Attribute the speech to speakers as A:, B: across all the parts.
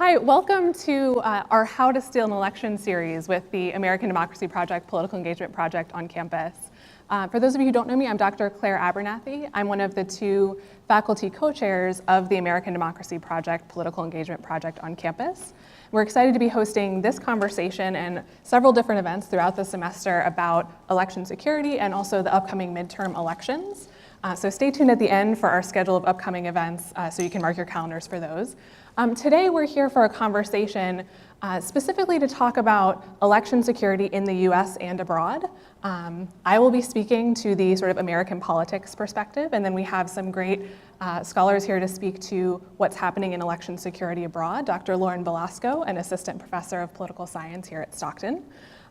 A: Hi, welcome to our How to Steal an Election series with the American Democracy Project, Political Engagement Project on campus. For those of you who don't know me, I'm Dr. Claire Abernathy. I'm one of the two faculty co-chairs of the American Democracy Project, Political Engagement Project on campus. We're excited to be hosting this conversation and several different events throughout the semester about election security and also the upcoming midterm elections. So stay tuned at the end for our schedule of upcoming events so you can mark your calendars for those. Today we're here for a conversation specifically to talk about election security in the US and abroad. I will be speaking to the sort of American politics perspective, and then we have some great scholars here to speak to what's happening in election security abroad. Dr. Lauren Balasco, an assistant professor of political science here at Stockton.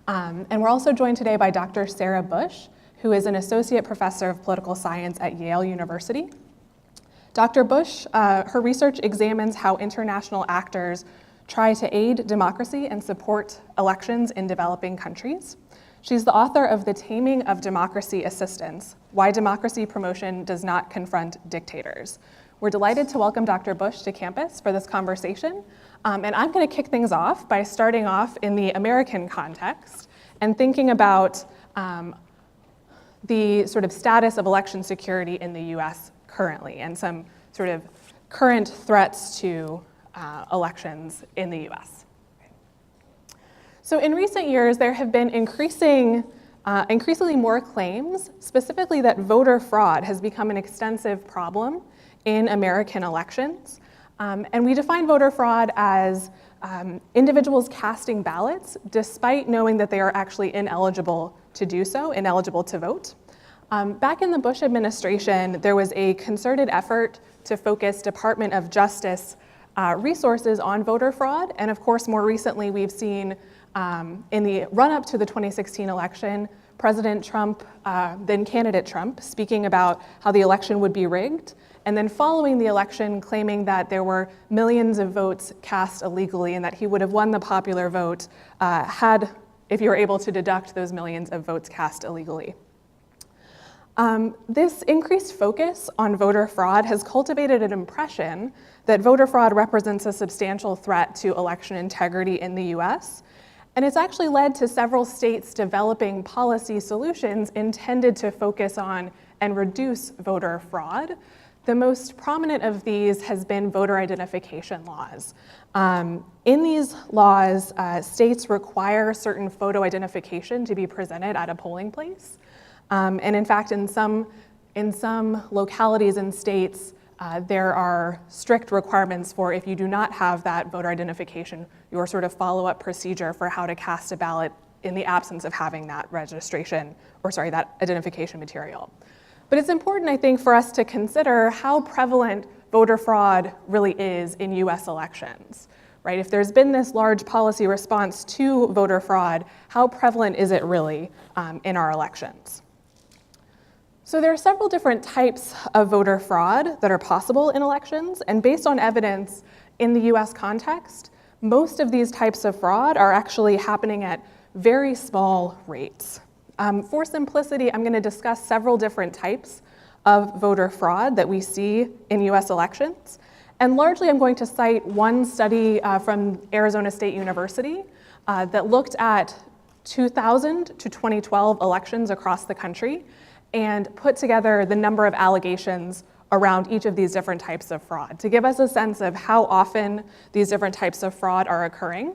A: And we're also joined today by Dr. Sarah Bush, who is an associate professor of political science at Yale University. Dr. Bush, her research examines how international actors try to aid democracy and support elections in developing countries. She's the author of The Taming of Democracy Assistance: Why Democracy Promotion Does Not Confront Dictators. We're delighted to welcome Dr. Bush to campus for this conversation. And I'm going to kick things off by starting off in the American context and thinking about the sort of status of election security in the US currently and some sort of current threats to elections in the US. So in recent years, there have been increasingly more claims, specifically that voter fraud has become an extensive problem in American elections. And we define voter fraud as individuals casting ballots despite knowing that they are actually ineligible to do so, ineligible to vote. Back in the Bush administration, there was a concerted effort to focus Department of Justice resources on voter fraud. And of course, more recently, we've seen in the run-up to the 2016 election, President Trump, then candidate Trump, speaking about how the election would be rigged. And then following the election, claiming that there were millions of votes cast illegally and that he would have won the popular vote if you were able to deduct those millions of votes cast illegally. This increased focus on voter fraud has cultivated an impression that voter fraud represents a substantial threat to election integrity in the US. And it's actually led to several states developing policy solutions intended to focus on and reduce voter fraud. The most prominent of these has been voter identification laws. In these laws, states require certain photo identification to be presented at a polling place. And in fact, in some localities and states, there are strict requirements for if you do not have that voter identification, your sort of follow-up procedure for how to cast a ballot in the absence of having that that identification material. But it's important, I think, for us to consider how prevalent voter fraud really is in US elections, right? If there's been this large policy response to voter fraud, how prevalent is it really in our elections? So there are several different types of voter fraud that are possible in elections, and based on evidence in the US context, most of these types of fraud are actually happening at very small rates. For simplicity, I'm going to discuss several different types of voter fraud that we see in US elections, and largely I'm going to cite one study from Arizona State University that looked at 2000 to 2012 elections across the country and put together the number of allegations around each of these different types of fraud to give us a sense of how often these different types of fraud are occurring.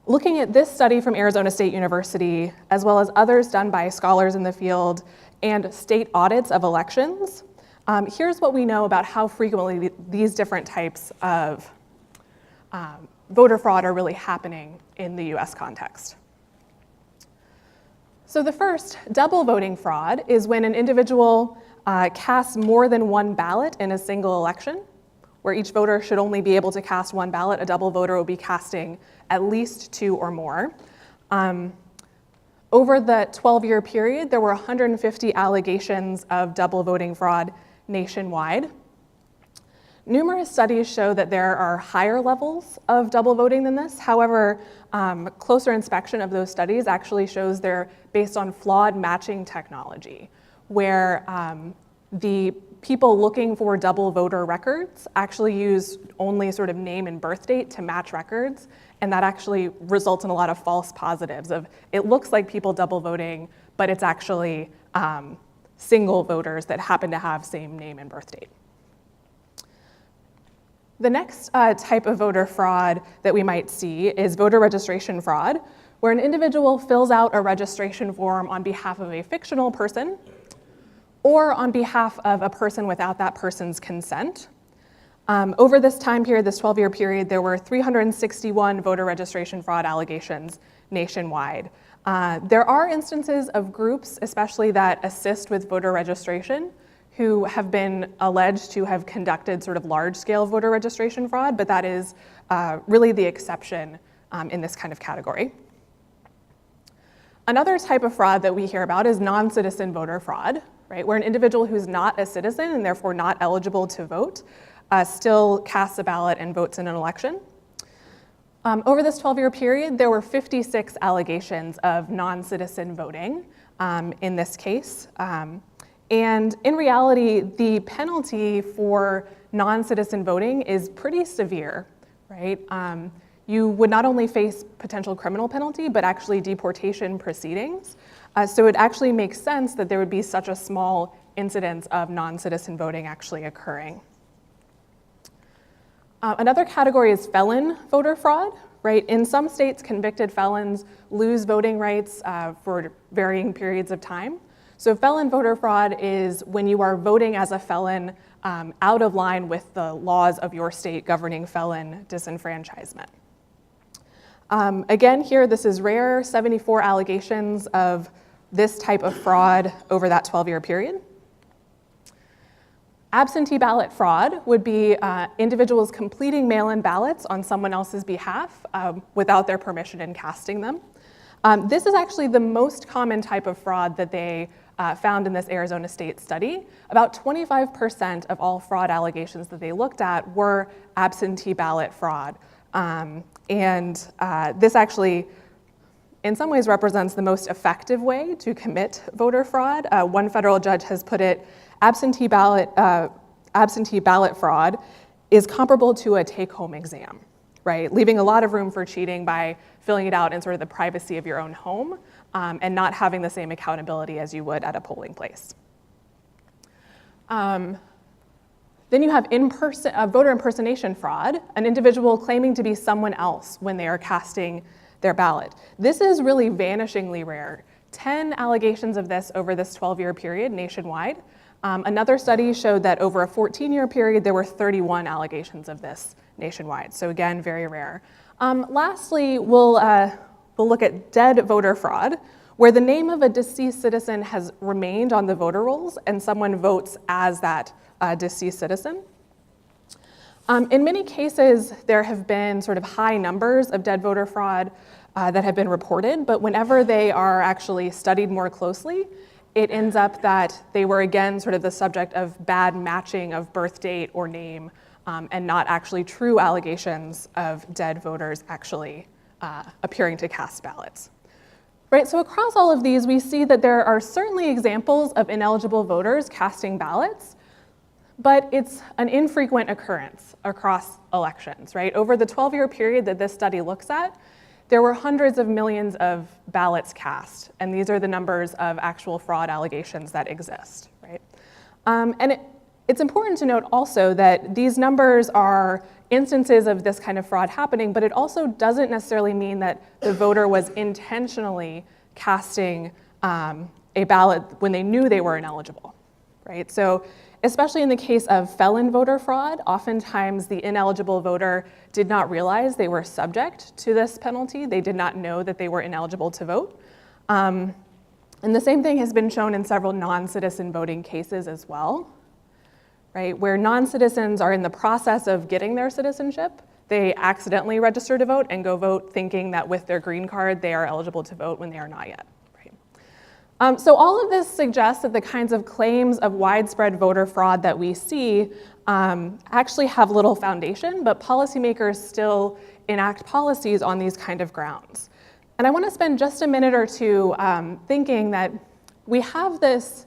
A: Looking at this study from Arizona State University, as well as others done by scholars in the field and state audits of elections, here's what we know about how frequently these different types of voter fraud are really happening in the US context. So the first, double voting fraud, is when an individual casts more than one ballot in a single election, where each voter should only be able to cast one ballot. A double voter will be casting at least two or more. Over the 12-year period, there were 150 allegations of double voting fraud nationwide. Numerous studies show that there are higher levels of double voting than this. However, closer inspection of those studies actually shows they're based on flawed matching technology, where the people looking for double voter records actually use only sort of name and birth date to match records, and that actually results in a lot of false positives of it looks like people double voting, but it's actually single voters that happen to have same name and birth date. The next type of voter fraud that we might see is voter registration fraud, where an individual fills out a registration form on behalf of a fictional person or on behalf of a person without that person's consent. Over this time period, this 12-year period, there were 361 voter registration fraud allegations nationwide. There are instances of groups, especially that assist with voter registration, who have been alleged to have conducted sort of large-scale voter registration fraud, but that is really the exception in this kind of category. Another type of fraud that we hear about is non-citizen voter fraud, right, where an individual who's not a citizen and therefore not eligible to vote still casts a ballot and votes in an election. Over this 12-year period, there were 56 allegations of non-citizen voting in this case. And in reality, the penalty for non-citizen voting is pretty severe, right? You would not only face potential criminal penalty, but actually deportation proceedings. So it actually makes sense that there would be such a small incidence of non-citizen voting actually occurring. Another category is felon voter fraud, right? In some states, convicted felons lose voting rights for varying periods of time. So felon voter fraud is when you are voting as a felon out of line with the laws of your state governing felon disenfranchisement. Again, here, this is rare, 74 allegations of this type of fraud over that 12-year period. Absentee ballot fraud would be individuals completing mail-in ballots on someone else's behalf without their permission and casting them. This is actually the most common type of fraud that they found in this Arizona State study. About 25% of all fraud allegations that they looked at were absentee ballot fraud. This actually, in some ways, represents the most effective way to commit voter fraud. One federal judge has put it, absentee ballot fraud is comparable to a take-home exam, right? Leaving a lot of room for cheating by filling it out in sort of the privacy of your own home and not having the same accountability as you would at a polling place. Then you have voter impersonation fraud, an individual claiming to be someone else when they are casting their ballot. This is really vanishingly rare. 10 allegations of this over this 12-year period nationwide. Another study showed that over a 14-year period, there were 31 allegations of this nationwide. So again, very rare. Lastly, we'll look at dead voter fraud, where the name of a deceased citizen has remained on the voter rolls and someone votes as that deceased citizen. In many cases, there have been sort of high numbers of dead voter fraud that have been reported, but whenever they are actually studied more closely, it ends up that they were again sort of the subject of bad matching of birth date or name and not actually true allegations of dead voters actually appearing to cast ballots. Right, so across all of these, we see that there are certainly examples of ineligible voters casting ballots, but it's an infrequent occurrence across elections, right? Over the 12-year period that this study looks at, there were hundreds of millions of ballots cast, and these are the numbers of actual fraud allegations that exist, right? It's important to note also that these numbers are instances of this kind of fraud happening, but it also doesn't necessarily mean that the voter was intentionally casting a ballot when they knew they were ineligible, right? So especially in the case of felon voter fraud, oftentimes the ineligible voter did not realize they were subject to this penalty. They did not know that they were ineligible to vote. And the same thing has been shown in several non-citizen voting cases as well, right? Where non-citizens are in the process of getting their citizenship, they accidentally register to vote and go vote thinking that with their green card, they are eligible to vote when they are not yet. So all of this suggests that the kinds of claims of widespread voter fraud that we see actually have little foundation, but policymakers still enact policies on these kind of grounds. And I want to spend just a minute or two thinking that we have this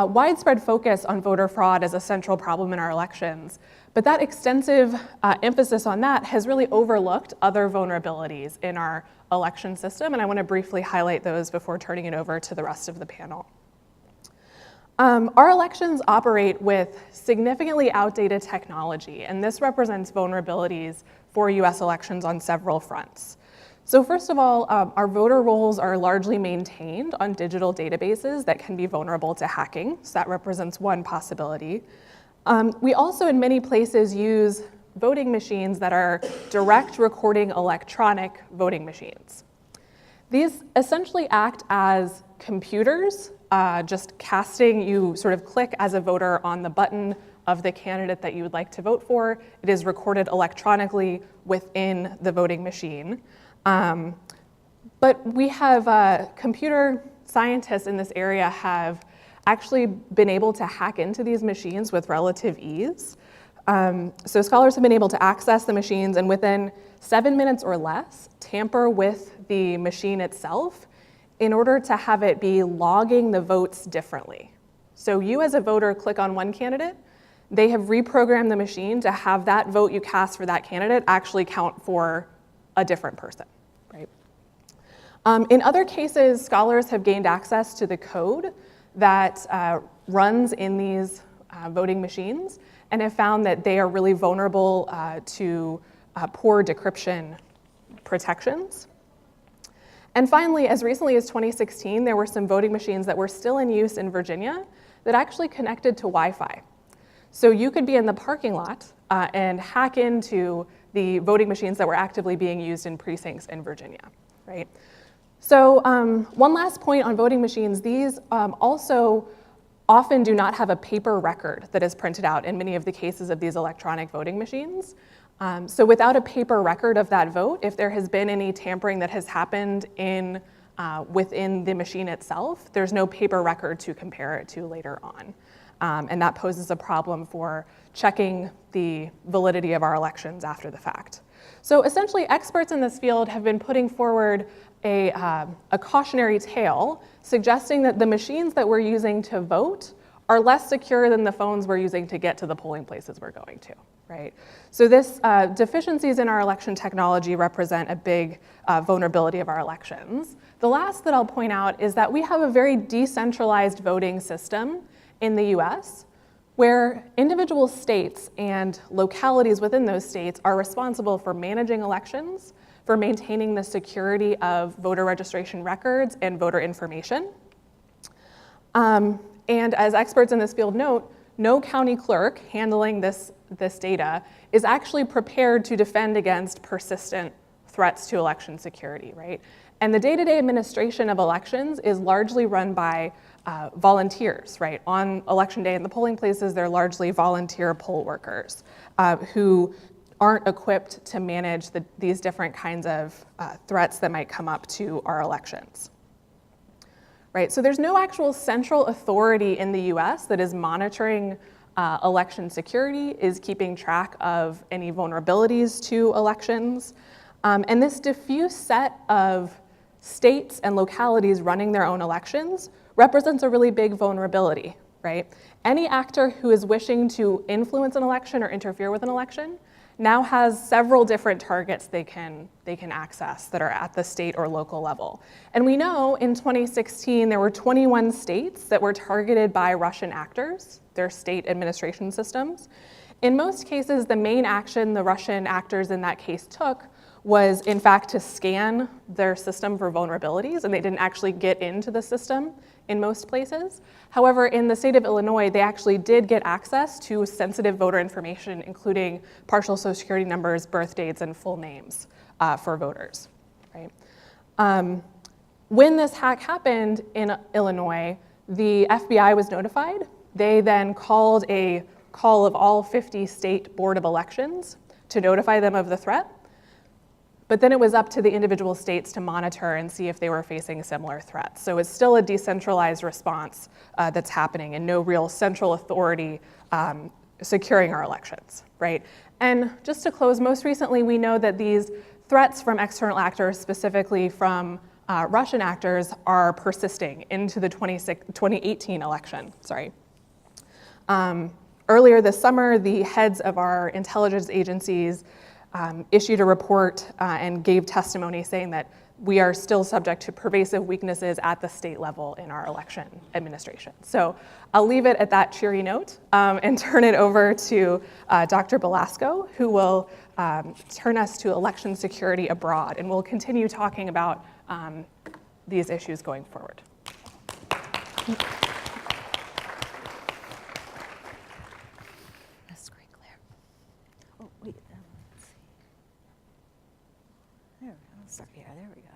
A: widespread focus on voter fraud as a central problem in our elections, but that extensive emphasis on that has really overlooked other vulnerabilities in our election system, and I want to briefly highlight those before turning it over to the rest of the panel. Our elections operate with significantly outdated technology, and this represents vulnerabilities for US elections on several fronts. So first of all, our voter rolls are largely maintained on digital databases that can be vulnerable to hacking, so that represents one possibility. We also, in many places, use voting machines that are direct recording electronic voting machines. These essentially act as computers, just casting, you sort of click as a voter on the button of the candidate that you would like to vote for. It is recorded electronically within the voting machine. But we have computer scientists in this area have actually been able to hack into these machines with relative ease. So scholars have been able to access the machines and within 7 minutes or less, tamper with the machine itself in order to have it be logging the votes differently. So you as a voter click on one candidate, they have reprogrammed the machine to have that vote you cast for that candidate actually count for a different person, right? In other cases, scholars have gained access to the code that runs in these voting machines and have found that they are really vulnerable to poor decryption protections. And finally, as recently as 2016, there were some voting machines that were still in use in Virginia that actually connected to Wi-Fi. So you could be in the parking lot and hack into the voting machines that were actively being used in precincts in Virginia, right? So one last point on voting machines, these also often do not have a paper record that is printed out in many of the cases of these electronic voting machines. So without a paper record of that vote, if there has been any tampering that has happened within the machine itself, there's no paper record to compare it to later on. And that poses a problem for checking the validity of our elections after the fact. So essentially, experts in this field have been putting forward a cautionary tale suggesting that the machines that we're using to vote are less secure than the phones we're using to get to the polling places we're going to, right? So this deficiencies in our election technology represent a big vulnerability of our elections. The last that I'll point out is that we have a very decentralized voting system in the US where individual states and localities within those states are responsible for managing elections, for maintaining the security of voter registration records and voter information. And as experts in this field note, no county clerk handling this data is actually prepared to defend against persistent threats to election security, right? And the day-to-day administration of elections is largely run by volunteers, right? On election day in the polling places, they're largely volunteer poll workers who aren't equipped to manage these different kinds of threats that might come up to our elections. Right, so there's no actual central authority in the US that is monitoring election security, is keeping track of any vulnerabilities to elections. And this diffuse set of states and localities running their own elections represents a really big vulnerability, right? Any actor who is wishing to influence an election or interfere with an election now has several different targets they can access that are at the state or local level. And we know in 2016, there were 21 states that were targeted by Russian actors, their state administration systems. In most cases, the main action the Russian actors in that case took was in fact to scan their system for vulnerabilities, and they didn't actually get into the system in most places. However, in the state of Illinois, they actually did get access to sensitive voter information, including partial social security numbers, birth dates, and full names for voters, right? When this hack happened in Illinois, the FBI was notified. They then called a call of all 50 state board of elections to notify them of the threat. But then it was up to the individual states to monitor and see if they were facing similar threats. So it's still a decentralized response that's happening and no real central authority securing our elections, right? And just to close, most recently we know that these threats from external actors, specifically from Russian actors are persisting into the 2018 election. Earlier this summer, the heads of our intelligence agencies issued a report and gave testimony saying that we are still subject to pervasive weaknesses at the state level in our election administration. So I'll leave it at that cheery note and turn it over to Dr. Balasco, who will turn us to election security abroad, and we'll continue talking about these issues going forward.
B: That's great, Claire. Oh, wait, let's see. There we go. Sorry, yeah, there we go.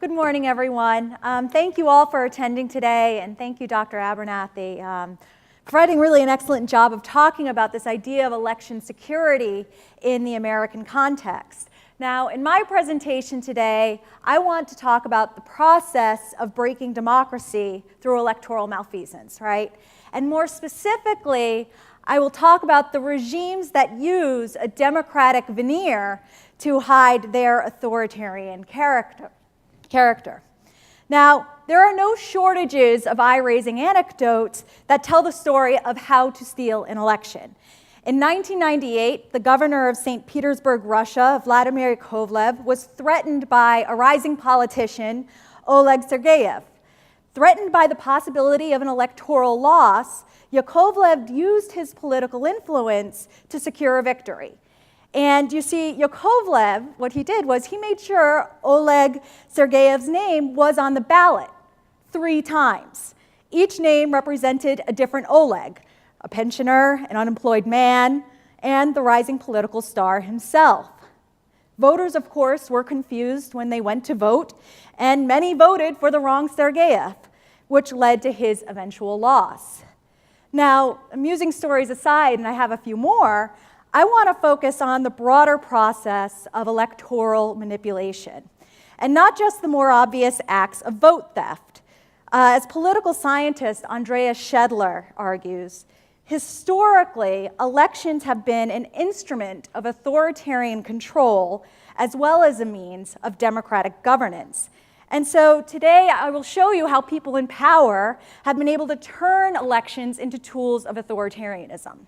B: Good morning, everyone. Thank you all for attending today, and thank you, Dr. Abernathy, providing really an excellent job of talking about this idea of election security in the American context. Now, in my presentation today, I want to talk about the process of breaking democracy through electoral malfeasance, right? And more specifically, I will talk about the regimes that use a democratic veneer to hide their authoritarian character. Now, there are no shortages of eye-raising anecdotes that tell the story of how to steal an election. In 1998, the governor of St. Petersburg, Russia, Vladimir Yakovlev, was threatened by a rising politician, Oleg Sergeyev. Threatened by the possibility of an electoral loss, Yakovlev used his political influence to secure a victory. And you see, Yakovlev, what he did was he made sure Oleg Sergeyev's name was on the ballot 3 times. Each name represented a different Oleg, a pensioner, an unemployed man, and the rising political star himself. Voters, of course, were confused when they went to vote, and many voted for the wrong Sergeyev, which led to his eventual loss. Now, amusing stories aside, and I have a few more, I want to focus on the broader process of electoral manipulation, and not just the more obvious acts of vote theft. As political scientist Andreas Schedler argues, historically, elections have been an instrument of authoritarian control as well as a means of democratic governance. And so today I will show you how people in power have been able to turn elections into tools of authoritarianism.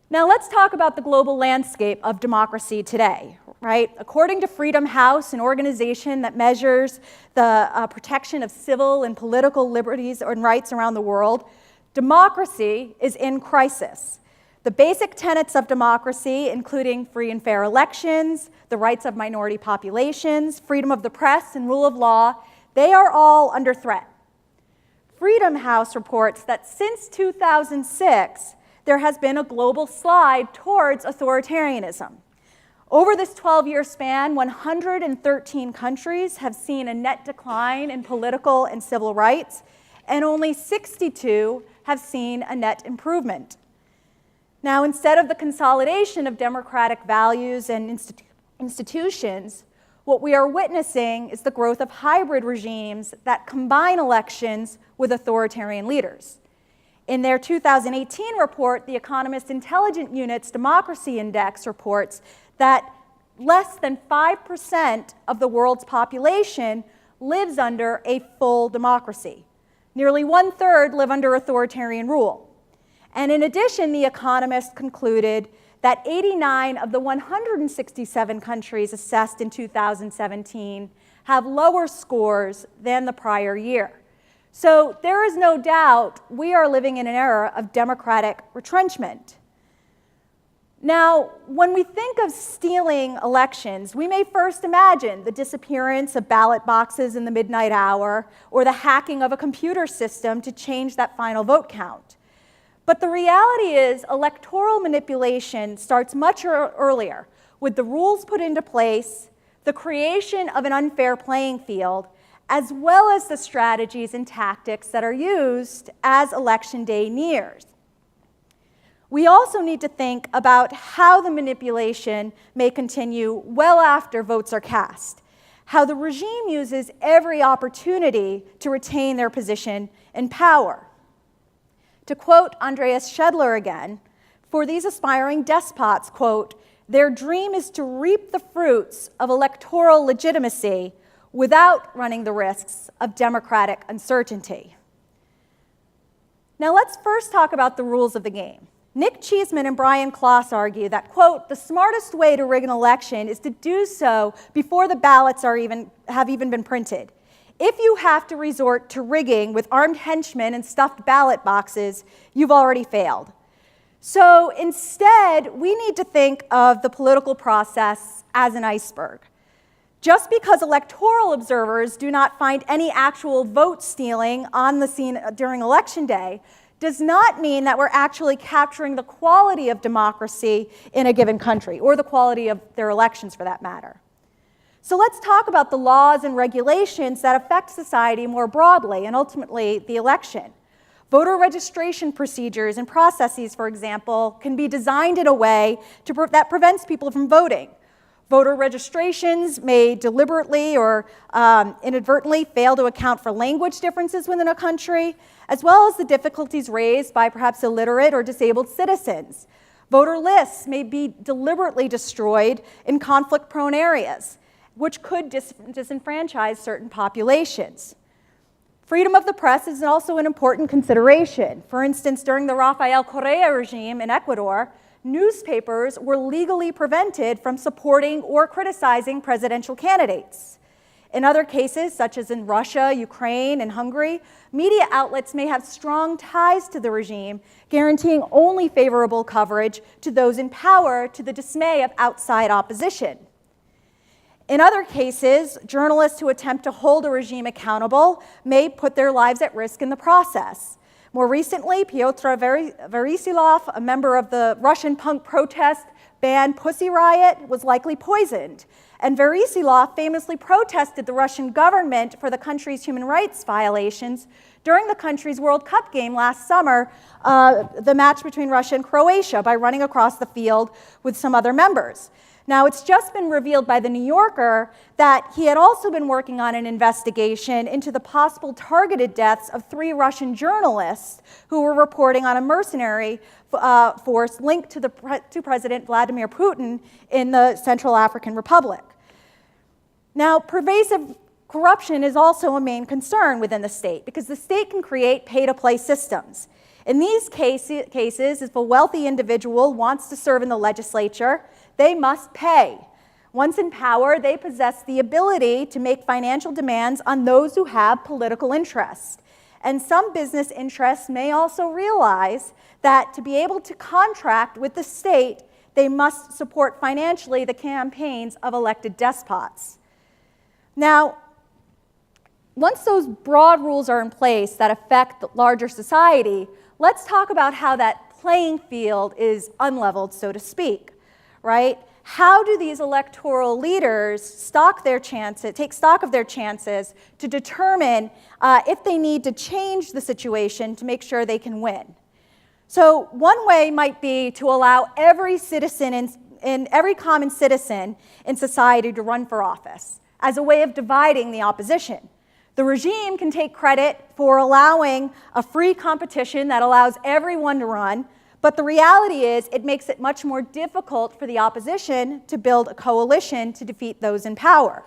B: Now let's talk about the global landscape of democracy today, right? According to Freedom House, an organization that measures the protection of civil and political liberties and rights around the world, democracy is in crisis. The basic tenets of democracy, including free and fair elections, the rights of minority populations, freedom of the press, and rule of law, they are all under threat. Freedom House reports that since 2006, there has been a global slide towards authoritarianism. Over this 12-year span, 113 countries have seen a net decline in political and civil rights, and only 62 have seen a net improvement. Now, instead of the consolidation of democratic values and institutions, what we are witnessing is the growth of hybrid regimes that combine elections with authoritarian leaders. In their 2018 report, the Economist Intelligence Unit's Democracy Index reports that less than 5% of the world's population lives under a full democracy. Nearly 1/3 live under authoritarian rule. And in addition, The Economist concluded that 89 of the 167 countries assessed in 2017 have lower scores than the prior year. So there is no doubt we are living in an era of democratic retrenchment. Now, when we think of stealing elections, we may first imagine the disappearance of ballot boxes in the midnight hour or the hacking of a computer system to change that final vote count. But the reality is electoral manipulation starts much earlier, with the rules put into place, the creation of an unfair playing field, as well as the strategies and tactics that are used as election day nears. We also need to think about how the manipulation may continue well after votes are cast, how the regime uses every opportunity to retain their position in power. To quote Andreas Schedler again, for these aspiring despots, quote, their dream is to reap the fruits of electoral legitimacy without running the risks of democratic uncertainty. Now let's first talk about the rules of the game. Nick Cheeseman and Brian Kloss argue that, quote, the smartest way to rig an election is to do so before the ballots have even been printed. If you have to resort to rigging with armed henchmen and stuffed ballot boxes, you've already failed. So instead, we need to think of the political process as an iceberg. Just because electoral observers do not find any actual vote stealing on the scene during Election Day does not mean that we're actually capturing the quality of democracy in a given country, or the quality of their elections for that matter. So let's talk about the laws and regulations that affect society more broadly, and ultimately the election. Voter registration procedures and processes, for example, can be designed in a way that prevents people from voting. Voter registrations may deliberately or inadvertently fail to account for language differences within a country, as well as the difficulties raised by perhaps illiterate or disabled citizens. Voter lists may be deliberately destroyed in conflict-prone areas, which could disenfranchise certain populations. Freedom of the press is also an important consideration. For instance, during the Rafael Correa regime in Ecuador, newspapers were legally prevented from supporting or criticizing presidential candidates. In other cases, such as in Russia, Ukraine, and Hungary, media outlets may have strong ties to the regime, guaranteeing only favorable coverage to those in power, to the dismay of outside opposition. In other cases, journalists who attempt to hold a regime accountable may put their lives at risk in the process. More recently, Pyotr Veresilov, a member of the Russian punk protest band Pussy Riot, was likely poisoned. And Veresilov famously protested the Russian government for the country's human rights violations during the country's World Cup game last summer, the match between Russia and Croatia, by running across the field with some other members. Now, it's just been revealed by The New Yorker that he had also been working on an investigation into the possible targeted deaths of 3 Russian journalists who were reporting on a mercenary force linked to President Vladimir Putin in the Central African Republic. Now, pervasive corruption is also a main concern within the state, because the state can create pay-to-play systems. In these cases, if a wealthy individual wants to serve in the legislature, they must pay. Once in power, they possess the ability to make financial demands on those who have political interest. And some business interests may also realize that to be able to contract with the state, they must support financially the campaigns of elected despots. Now, once those broad rules are in place that affect the larger society, let's talk about how that playing field is unleveled, so to speak. Right? How do these electoral leaders take stock of their chances to determine if they need to change the situation to make sure they can win? So one way might be to allow every citizen every common citizen in society to run for office as a way of dividing the opposition. The regime can take credit for allowing a free competition that allows everyone to run, but the reality is it makes it much more difficult for the opposition to build a coalition to defeat those in power.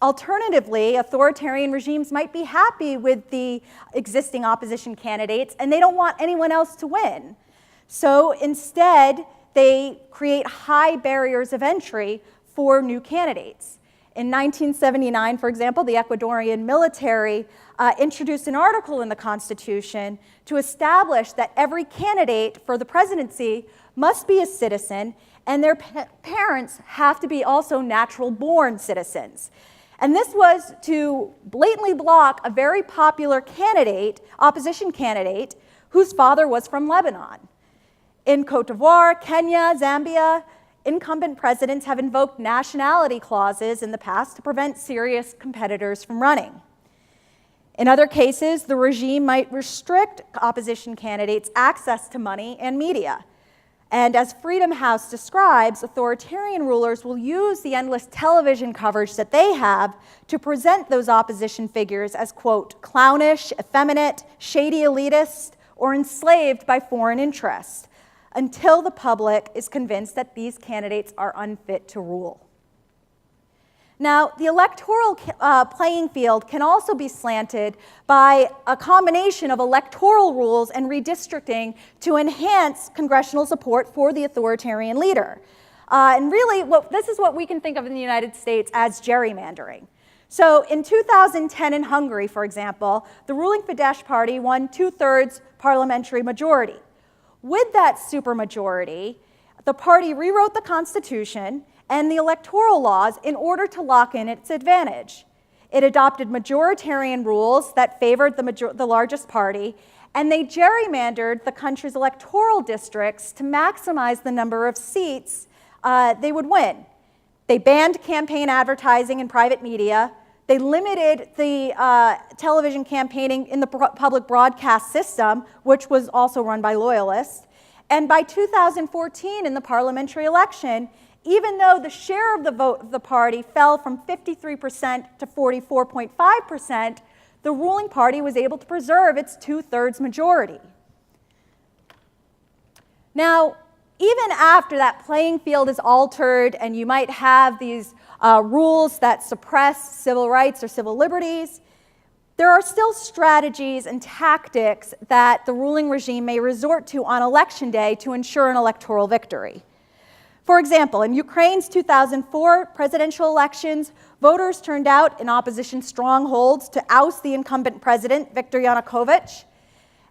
B: Alternatively, authoritarian regimes might be happy with the existing opposition candidates, and they don't want anyone else to win. So instead, they create high barriers of entry for new candidates. In 1979, for example, the Ecuadorian military introduced an article in the Constitution to establish that every candidate for the presidency must be a citizen, and their parents have to be also natural-born citizens. And this was to blatantly block a very popular candidate, opposition candidate, whose father was from Lebanon. In Cote d'Ivoire, Kenya, Zambia, incumbent presidents have invoked nationality clauses in the past to prevent serious competitors from running. In other cases, the regime might restrict opposition candidates' access to money and media. And as Freedom House describes, authoritarian rulers will use the endless television coverage that they have to present those opposition figures as, quote, clownish, effeminate, shady elitist, or enslaved by foreign interests, until the public is convinced that these candidates are unfit to rule. Now, the electoral playing field can also be slanted by a combination of electoral rules and redistricting to enhance congressional support for the authoritarian leader. And really, this is what we can think of in the United States as gerrymandering. So in 2010 in Hungary, for example, the ruling Fidesz party won 2/3 parliamentary majority. With that supermajority, the party rewrote the constitution and the electoral laws in order to lock in its advantage. It adopted majoritarian rules that favored the largest party, and they gerrymandered the country's electoral districts to maximize the number of seats they would win. They banned campaign advertising in private media. They limited the television campaigning in the public broadcast system, which was also run by loyalists. And by 2014, in the parliamentary election, even though the share of the vote of the party fell from 53% to 44.5%, the ruling party was able to preserve its 2/3 majority. Now, even after that playing field is altered and you might have these rules that suppress civil rights or civil liberties, there are still strategies and tactics that the ruling regime may resort to on election day to ensure an electoral victory. For example, in Ukraine's 2004 presidential elections, voters turned out in opposition strongholds to oust the incumbent president, Viktor Yanukovych.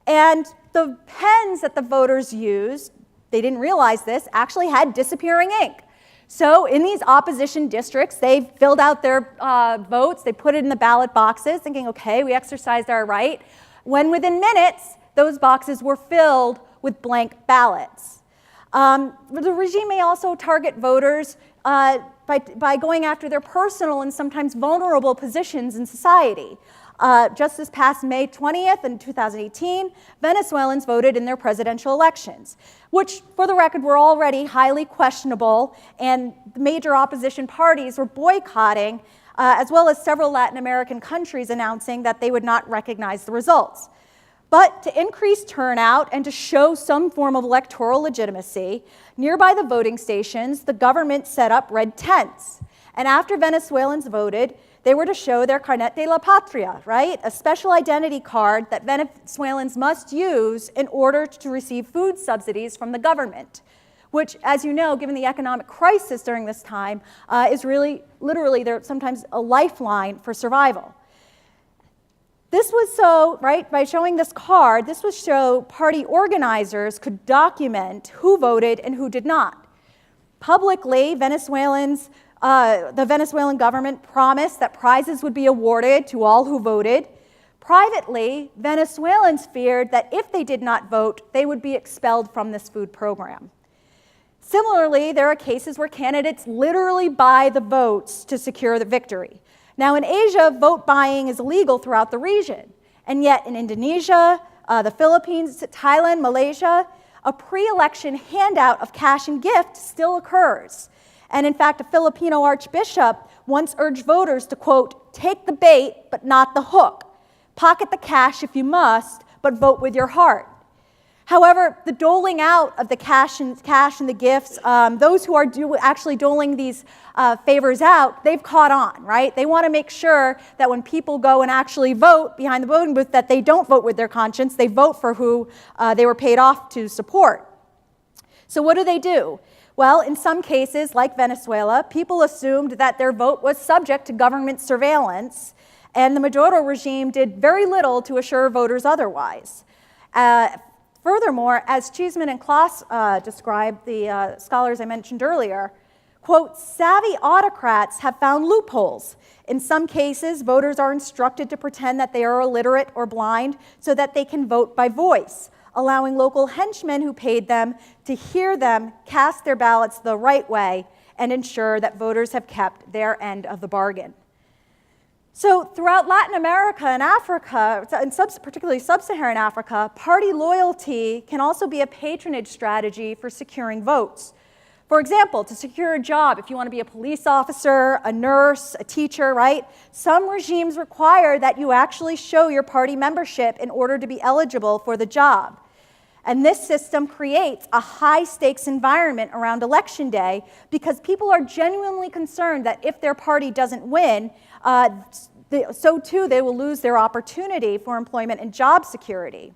B: And the pens that the voters used, they didn't realize this, actually had disappearing ink. So in these opposition districts, they filled out their votes, they put it in the ballot boxes, thinking, okay, we exercised our right, when within minutes, those boxes were filled with blank ballots. The regime may also target voters by going after their personal and sometimes vulnerable positions in society. Just this past May 20th in 2018, Venezuelans voted in their presidential elections, which, for the record, were already highly questionable, and the major opposition parties were boycotting, as well as several Latin American countries announcing that they would not recognize the results. But to increase turnout and to show some form of electoral legitimacy, nearby the voting stations, the government set up red tents. And after Venezuelans voted, they were to show their carnet de la patria, right? A special identity card that Venezuelans must use in order to receive food subsidies from the government, which, as you know, given the economic crisis during this time, is really, literally, they're sometimes a lifeline for survival. This was so, right, by showing this card, this would show party organizers could document who voted and who did not. Publicly, the Venezuelan government promised that prizes would be awarded to all who voted. Privately, Venezuelans feared that if they did not vote, they would be expelled from this food program. Similarly, there are cases where candidates literally buy the votes to secure the victory. Now, in Asia, vote buying is illegal throughout the region, and yet in Indonesia, the Philippines, Thailand, Malaysia, a pre-election handout of cash and gift still occurs. And in fact, a Filipino archbishop once urged voters to, quote, take the bait, but not the hook. Pocket the cash if you must, but vote with your heart. However, the doling out of the cash and the gifts, those who are actually doling these favors out, they've caught on, right? They want to make sure that when people go and actually vote behind the voting booth, that they don't vote with their conscience, they vote for who they were paid off to support. So what do? Well, in some cases, like Venezuela, people assumed that their vote was subject to government surveillance, and the Maduro regime did very little to assure voters otherwise. Furthermore, as Cheeseman and Klaas described, the scholars I mentioned earlier, quote, savvy autocrats have found loopholes. In some cases, voters are instructed to pretend that they are illiterate or blind so that they can vote by voice, allowing local henchmen who paid them to hear them cast their ballots the right way and ensure that voters have kept their end of the bargain. So throughout Latin America and Africa, and particularly sub-Saharan Africa, party loyalty can also be a patronage strategy for securing votes. For example, to secure a job, if you want to be a police officer, a nurse, a teacher, right? Some regimes require that you actually show your party membership in order to be eligible for the job. And this system creates a high-stakes environment around Election Day because people are genuinely concerned that if their party doesn't win, so too they will lose their opportunity for employment and job security.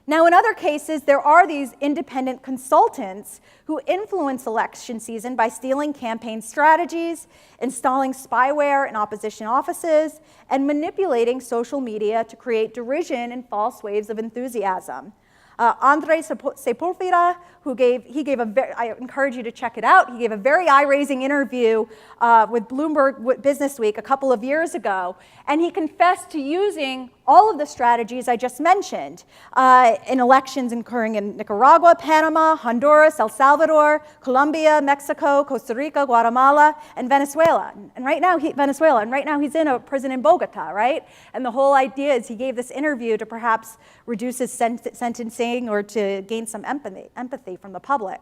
B: Now, in other cases, there are these independent consultants who influence election season by stealing campaign strategies, installing spyware in opposition offices, and manipulating social media to create derision and false waves of enthusiasm. Andre Sepulveda, I encourage you to check it out. He gave a very eye-raising interview with Bloomberg Business Week a couple of years ago, and he confessed to using all of the strategies I just mentioned in elections occurring in Nicaragua, Panama, Honduras, El Salvador, Colombia, Mexico, Costa Rica, Guatemala, and Venezuela. And right now, he's in a prison in Bogota, right? And the whole idea is he gave this interview to perhaps reduce his sentencing or to gain some empathy from the public.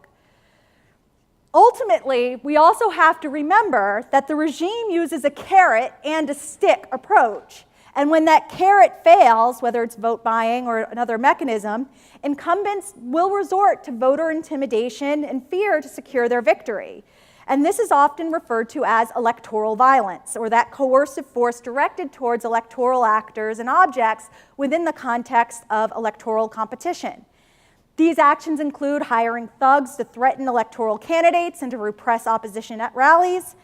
B: Ultimately, we also have to remember that the regime uses a carrot and a stick approach. And when that carrot fails, whether it's vote buying or another mechanism, incumbents will resort to voter intimidation and fear to secure their victory. And this is often referred to as electoral violence, or that coercive force directed towards electoral actors and objects within the context of electoral competition. These actions include hiring thugs to threaten electoral candidates and to repress opposition at rallies.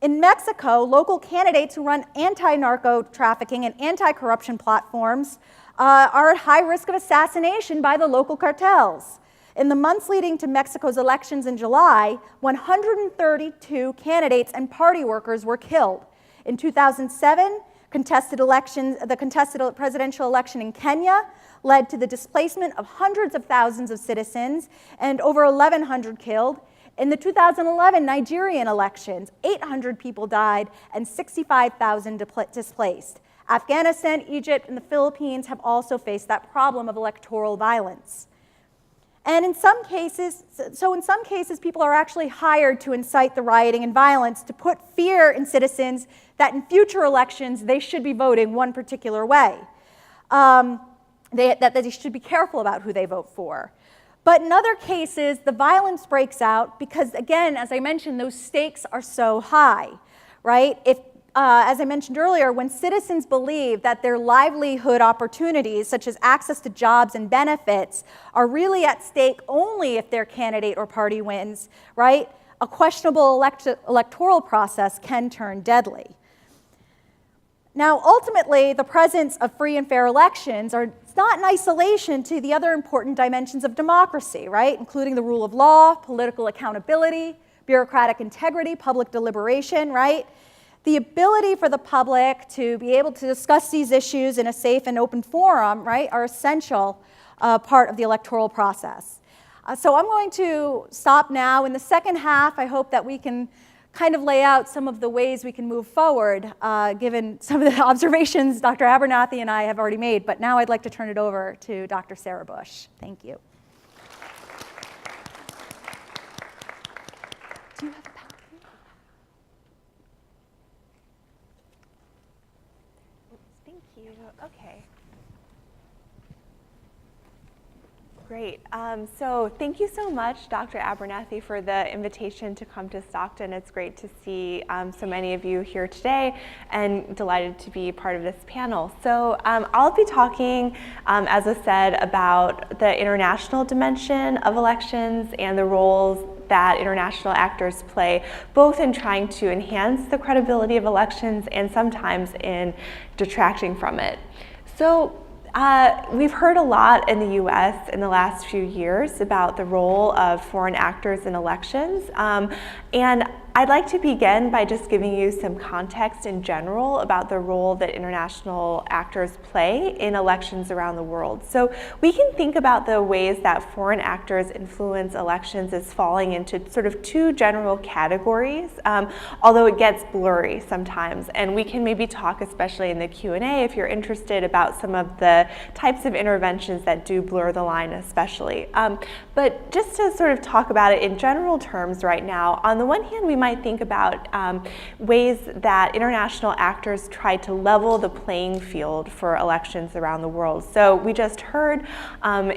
B: In Mexico, local candidates who run anti-narco trafficking and anti-corruption platforms are at high risk of assassination by the local cartels. In the months leading to Mexico's elections in July, 132 candidates and party workers were killed. In 2007, the contested presidential election in Kenya led to the displacement of hundreds of thousands of citizens and over 1,100 killed. In the 2011 Nigerian elections, 800 people died and 65,000 displaced. Afghanistan, Egypt, and the Philippines have also faced that problem of electoral violence. And in some cases, people are actually hired to incite the rioting and violence, to put fear in citizens that in future elections they should be voting one particular way, that they should be careful about who they vote for. But in other cases, the violence breaks out because, again, as I mentioned, those stakes are so high, right? As I mentioned earlier, when citizens believe that their livelihood opportunities, such as access to jobs and benefits, are really at stake only if their candidate or party wins, right? A questionable electoral process can turn deadly. Now, ultimately, the presence of free and fair elections it's not in isolation to the other important dimensions of democracy, right? Including the rule of law, political accountability, bureaucratic integrity, public deliberation, right? The ability for the public to be able to discuss these issues in a safe and open forum, right, are essential part of the electoral process. So I'm going to stop now. In the second half, I hope that we can kind of lay out some of the ways we can move forward, given some of the observations Dr. Abernathy and I have already made. But now I'd like to turn it over to Dr. Sarah Bush. Thank you. Do you have a PowerPoint?
C: Thank you. Okay. Great. So thank you so much, Dr. Abernathy, for the invitation to come to Stockton. It's great to see so many of you here today, and delighted to be part of this panel. So I'll be talking, as I said, about the international dimension of elections and the roles that international actors play, both in trying to enhance the credibility of elections and sometimes in detracting from it. So we've heard a lot in the US in the last few years about the role of foreign actors in elections. And I'd like to begin by just giving you some context in general about the role that international actors play in elections around the world. So we can think about the ways that foreign actors influence elections as falling into sort of two general categories, although it gets blurry sometimes. And we can maybe talk, especially in the Q&A, if you're interested, about some of the types of interventions that do blur the line especially. But just to sort of talk about it in general terms right now, on the one hand, we might might think about ways that international actors try to level the playing field for elections around the world. So we just heard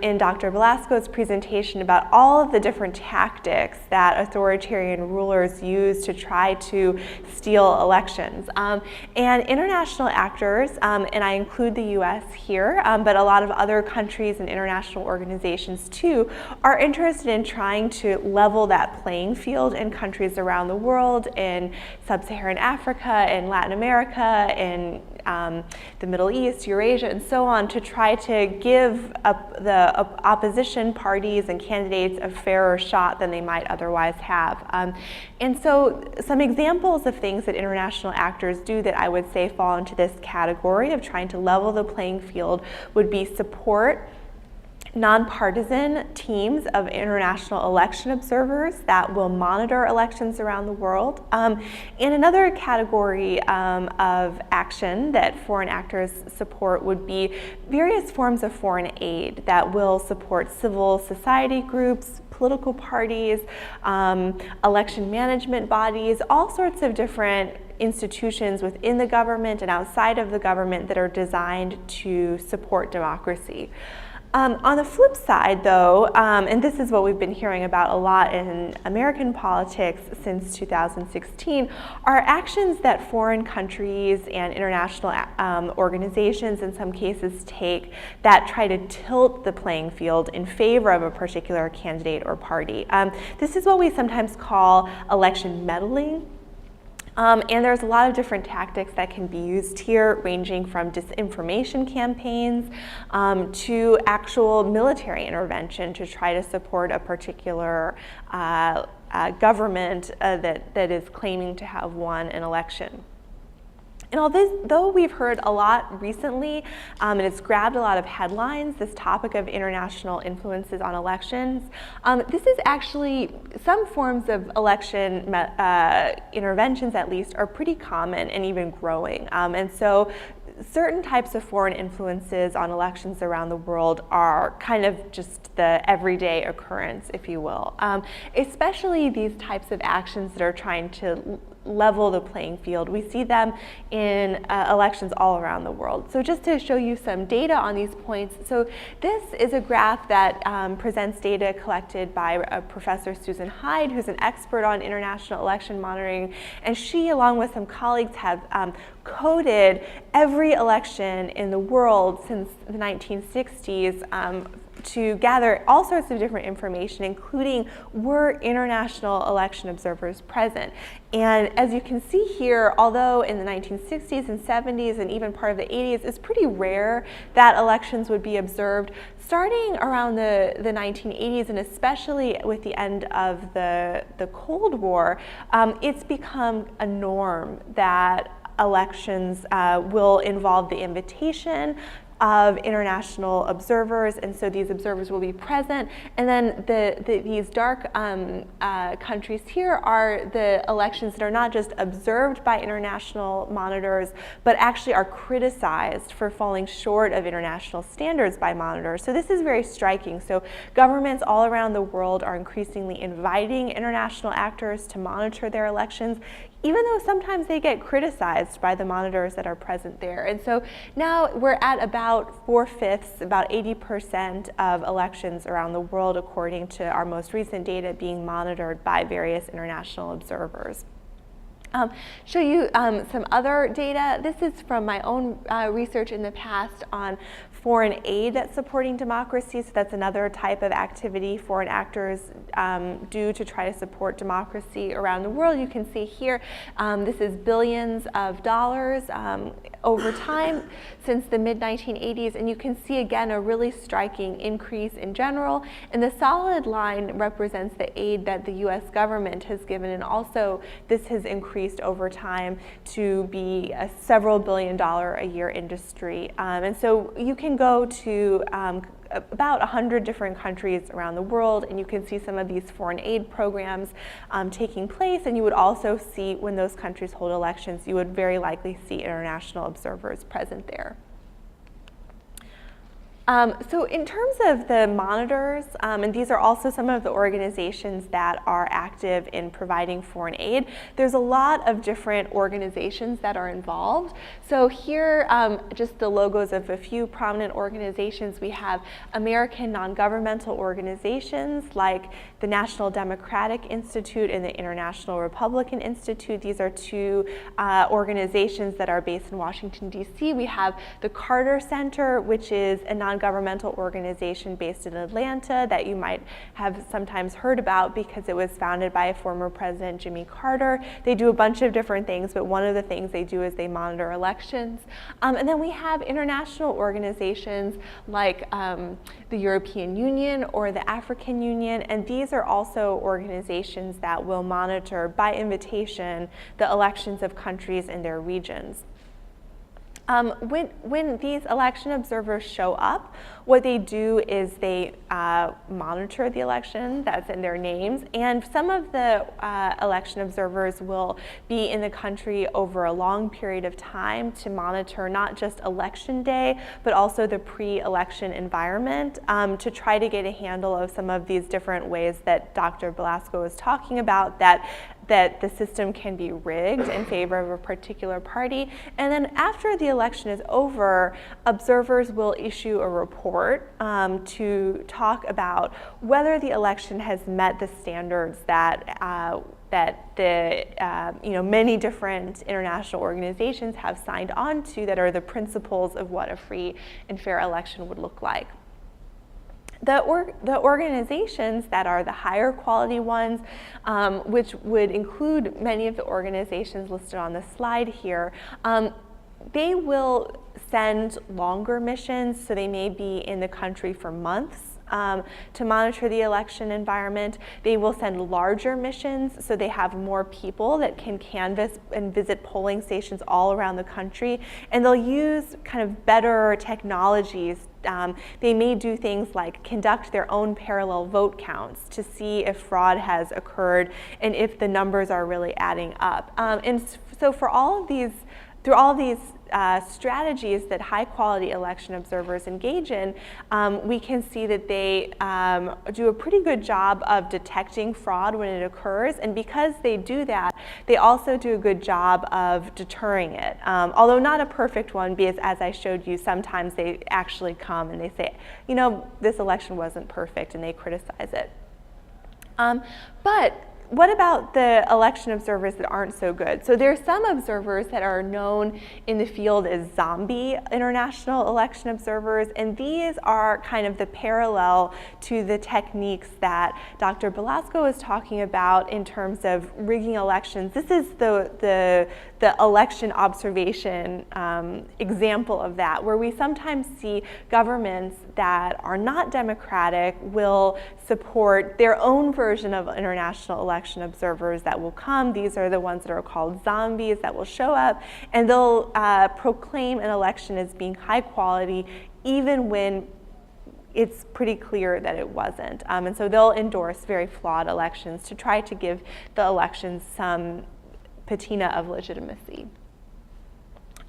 C: in Dr. Balasco's presentation about all of the different tactics that authoritarian rulers use to try to steal elections. And international actors, and I include the US here, but a lot of other countries and international organizations too, are interested in trying to level that playing field in countries around the world, in sub-Saharan Africa, in Latin America, in the Middle East, Eurasia, and so on, to try to give the opposition parties and candidates a fairer shot than they might otherwise have. And so some examples of things that international actors do that I would say fall into this category of trying to level the playing field would be support nonpartisan teams of international election observers that will monitor elections around the world. And another category of action that foreign actors support would be various forms of foreign aid that will support civil society groups, political parties, election management bodies, all sorts of different institutions within the government and outside of the government that are designed to support democracy. On the flip side, though, and this is what we've been hearing about a lot in American politics since 2016, are actions that foreign countries and international organizations in some cases take that try to tilt the playing field in favor of a particular candidate or party. This is what we sometimes call election meddling. And there's a lot of different tactics that can be used here, ranging from disinformation campaigns to actual military intervention to try to support a particular government that is claiming to have won an election. And although we've heard a lot recently, and it's grabbed a lot of headlines, this topic of international influences on elections, this is actually, some forms of election interventions at least are pretty common and even growing. And so certain types of foreign influences on elections around the world are kind of just the everyday occurrence, if you will. Especially these types of actions that are trying to level the playing field. We see them in elections all around the world. So just to show you some data on these points, so this is a graph that presents data collected by Professor Susan Hyde, who's an expert on international election monitoring, and she, along with some colleagues, have coded every election in the world since the 1960s to gather all sorts of different information, including were international election observers present. And as you can see here, although in the 1960s and 70s and even part of the 80s, it's pretty rare that elections would be observed. Starting around the 1980s, and especially with the end of the Cold War, it's become a norm that elections will involve the invitation of international observers, and so these observers will be present. And then these dark countries here are the elections that are not just observed by international monitors, but actually are criticized for falling short of international standards by monitors. So this is very striking. So governments all around the world are increasingly inviting international actors to monitor their elections, even though sometimes they get criticized by the monitors that are present there. And so now we're at about 4/5, about 80% of elections around the world, according to our most recent data, being monitored by various international observers. Show you some other data. This is from my own research in the past on foreign aid that's supporting democracy. So that's another type of activity foreign actors do to try to support democracy around the world. You can see here, this is billions of dollars over time since the mid-1980s, and you can see again a really striking increase in general. And the solid line represents the aid that the US government has given, and also this has increased over time to be a several $billion a year industry. And so you can go to about 100 different countries around the world, and you can see some of these foreign aid programs taking place, and you would also see, when those countries hold elections, you would very likely see international observers present there. So in terms of the monitors, and these are also some of the organizations that are active in providing foreign aid, there's a lot of different organizations that are involved. So here, just the logos of a few prominent organizations. We have American non-governmental organizations like the National Democratic Institute and the International Republican Institute. These are two organizations that are based in Washington, D.C. We have the Carter Center, which is a non-governmental organization based in Atlanta that you might have sometimes heard about because it was founded by former President Jimmy Carter. They do a bunch of different things, but one of the things they do is they monitor elections. And then we have international organizations like the European Union or the African Union, and these are also organizations that will monitor by invitation the elections of countries in their regions. When these election observers show up, what they do is they monitor the election, that's in their names, and some of the election observers will be in the country over a long period of time to monitor not just election day, but also the pre-election environment to try to get a handle of some of these different ways that Dr. Balasco was talking about that the system can be rigged in favor of a particular party. And then after the election is over, observers will issue a report to talk about whether the election has met the standards that many different international organizations have signed on to, that are the principles of what a free and fair election would look like. The organizations that are the higher quality ones, which would include many of the organizations listed on the slide here, they will send longer missions, so they may be in the country for months to monitor the election environment. They will send larger missions, so they have more people that can canvass and visit polling stations all around the country, and they'll use kind of better technologies. They may do things like conduct their own parallel vote counts to see if fraud has occurred and if the numbers are really adding up. And so for all of these, through all of these strategies that high-quality election observers engage in, we can see that they do a pretty good job of detecting fraud when it occurs, and because they do that, they also do a good job of deterring it. Although not a perfect one, because as I showed you, sometimes they actually come and they say, you know, this election wasn't perfect, and they criticize it. But what about the election observers that aren't so good? So there are some observers that are known in the field as zombie international election observers, and these are kind of the parallel to the techniques that Dr. Balasco was talking about in terms of rigging elections. This is the election observation example of that, where we sometimes see governments that are not democratic will support their own version of international election observers that will come. These are the ones that are called zombies that will show up, and they'll proclaim an election as being high quality even when it's pretty clear that it wasn't. And so they'll endorse very flawed elections to try to give the elections some patina of legitimacy.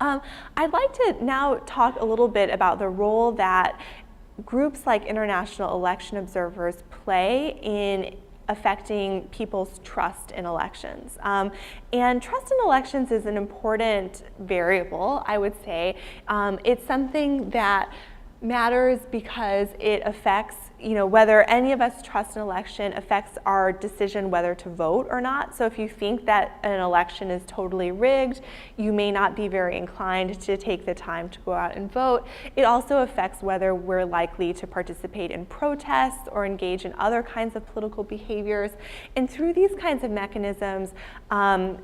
C: I'd like to now talk a little bit about the role that groups like international election observers play in affecting people's trust in elections. And trust in elections is an important variable, I would say. It's something that matters because it affects, whether any of us trust an election affects our decision whether to vote or not. So if you think that an election is totally rigged, you may not be very inclined to take the time to go out and vote. It also affects whether we're likely to participate in protests or engage in other kinds of political behaviors. And through these kinds of mechanisms,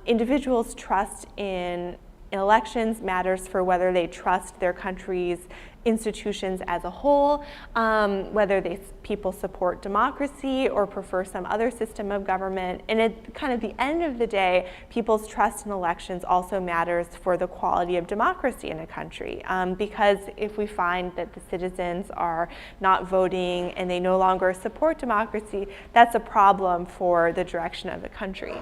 C: individuals' trust in elections matters for whether they trust their country's institutions as a whole, whether people support democracy or prefer some other system of government. And at kind of the end of the day, people's trust in elections also matters for the quality of democracy in a country. Because if we find that the citizens are not voting and they no longer support democracy, that's a problem for the direction of the country.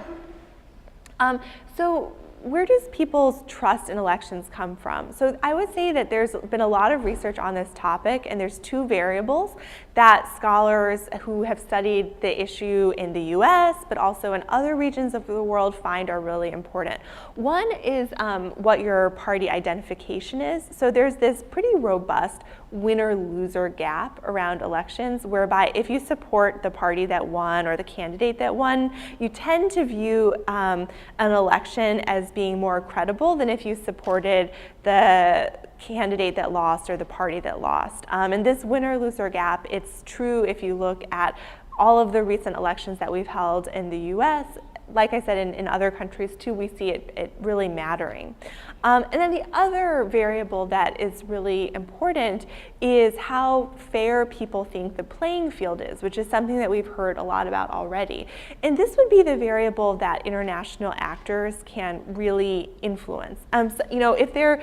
C: So where does people's trust in elections come from? So I would say that there's been a lot of research on this topic, and there's two variables that scholars who have studied the issue in the US, but also in other regions of the world, find are really important. One is what your party identification is. So there's this pretty robust winner-loser gap around elections, whereby if you support the party that won or the candidate that won, you tend to view an election as being more credible than if you supported the candidate that lost or the party that lost. And this winner-loser gap, it's true if you look at all of the recent elections that we've held in the US. Like I said, in other countries too, we see it really mattering. And then the other variable that is really important is how fair people think the playing field is, which is something that we've heard a lot about already. And this would be the variable that international actors can really influence. So, you know, if they're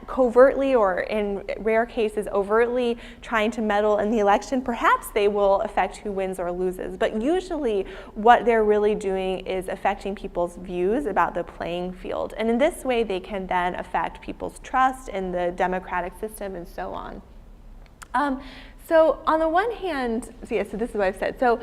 C: covertly, or in rare cases overtly, trying to meddle in the election, perhaps they will affect who wins or loses. But usually what they're really doing is affecting people's views about the playing field. And in this way, they can then affect people's trust in the democratic system and so on. So on the one hand, so this is what I've said. So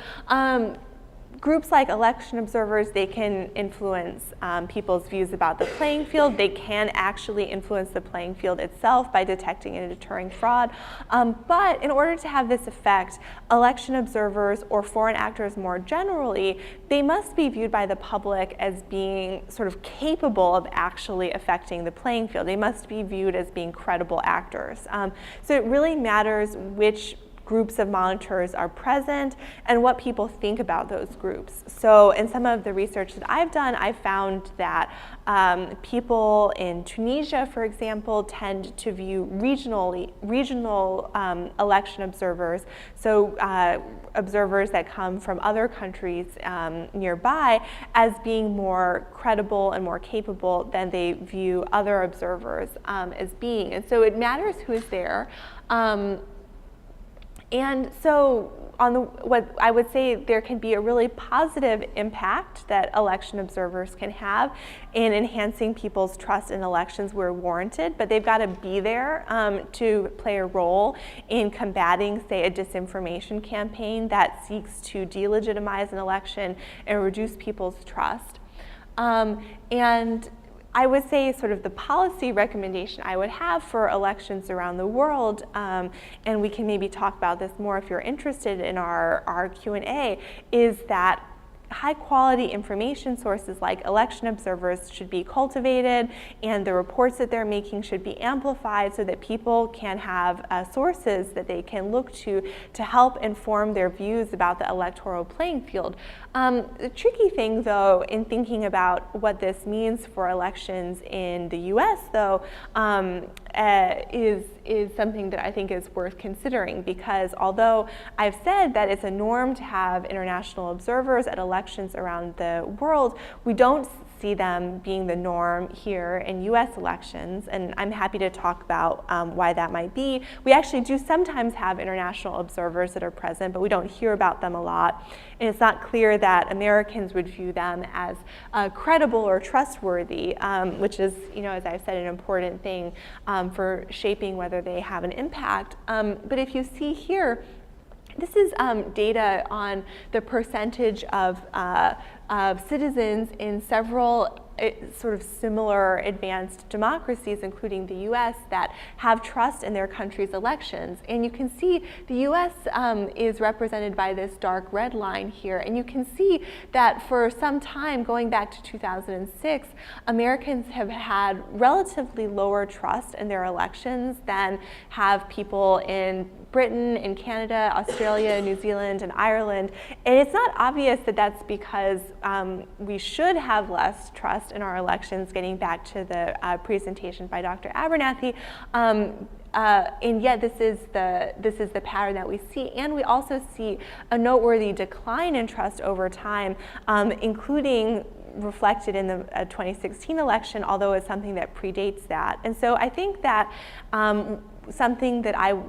C: groups like election observers, they can influence people's views about the playing field. They can actually influence the playing field itself by detecting and deterring fraud. But in order to have this effect, election observers or foreign actors more generally, they must be viewed by the public as being sort of capable of actually affecting the playing field. They must be viewed as being credible actors. So it really matters which groups of monitors are present and what people think about those groups. So in some of the research that I've done, I found that people in Tunisia, for example, tend to view regional election observers, so observers that come from other countries nearby, as being more credible and more capable than they view other observers as being. And so it matters who is there. And so what I would say, there can be a really positive impact that election observers can have in enhancing people's trust in elections where warranted, but they've got to be there to play a role in combating, say, a disinformation campaign that seeks to delegitimize an election and reduce people's trust. And I would say sort of the policy recommendation I would have for elections around the world, and we can maybe talk about this more if you're interested in our Q&A, is that high quality information sources like election observers should be cultivated, and the reports that they're making should be amplified so that people can have sources that they can look to help inform their views about the electoral playing field. The tricky thing, though, in thinking about what this means for elections in the US, though, is something that I think is worth considering, because although I've said that it's a norm to have international observers at elections around the world, we don't see them being the norm here in US elections, and I'm happy to talk about why that might be. We actually do sometimes have international observers that are present, but we don't hear about them a lot, and it's not clear that Americans would view them as credible or trustworthy, which is, you know, as I've said, an important thing for shaping whether they have an impact. But if you see here, this is data on the percentage of citizens in several sort of similar advanced democracies, including the US, that have trust in their country's elections. And you can see the US is represented by this dark red line here. And you can see that for some time, going back to 2006, Americans have had relatively lower trust in their elections than have people in Britain, in Canada, Australia, New Zealand, and Ireland. And it's not obvious that that's because we should have less trust in our elections, getting back to the presentation by Dr. Abernathy. And yet this is the pattern that we see. And we also see a noteworthy decline in trust over time, including reflected in the 2016 election, although it's something that predates that. And so I think that something that I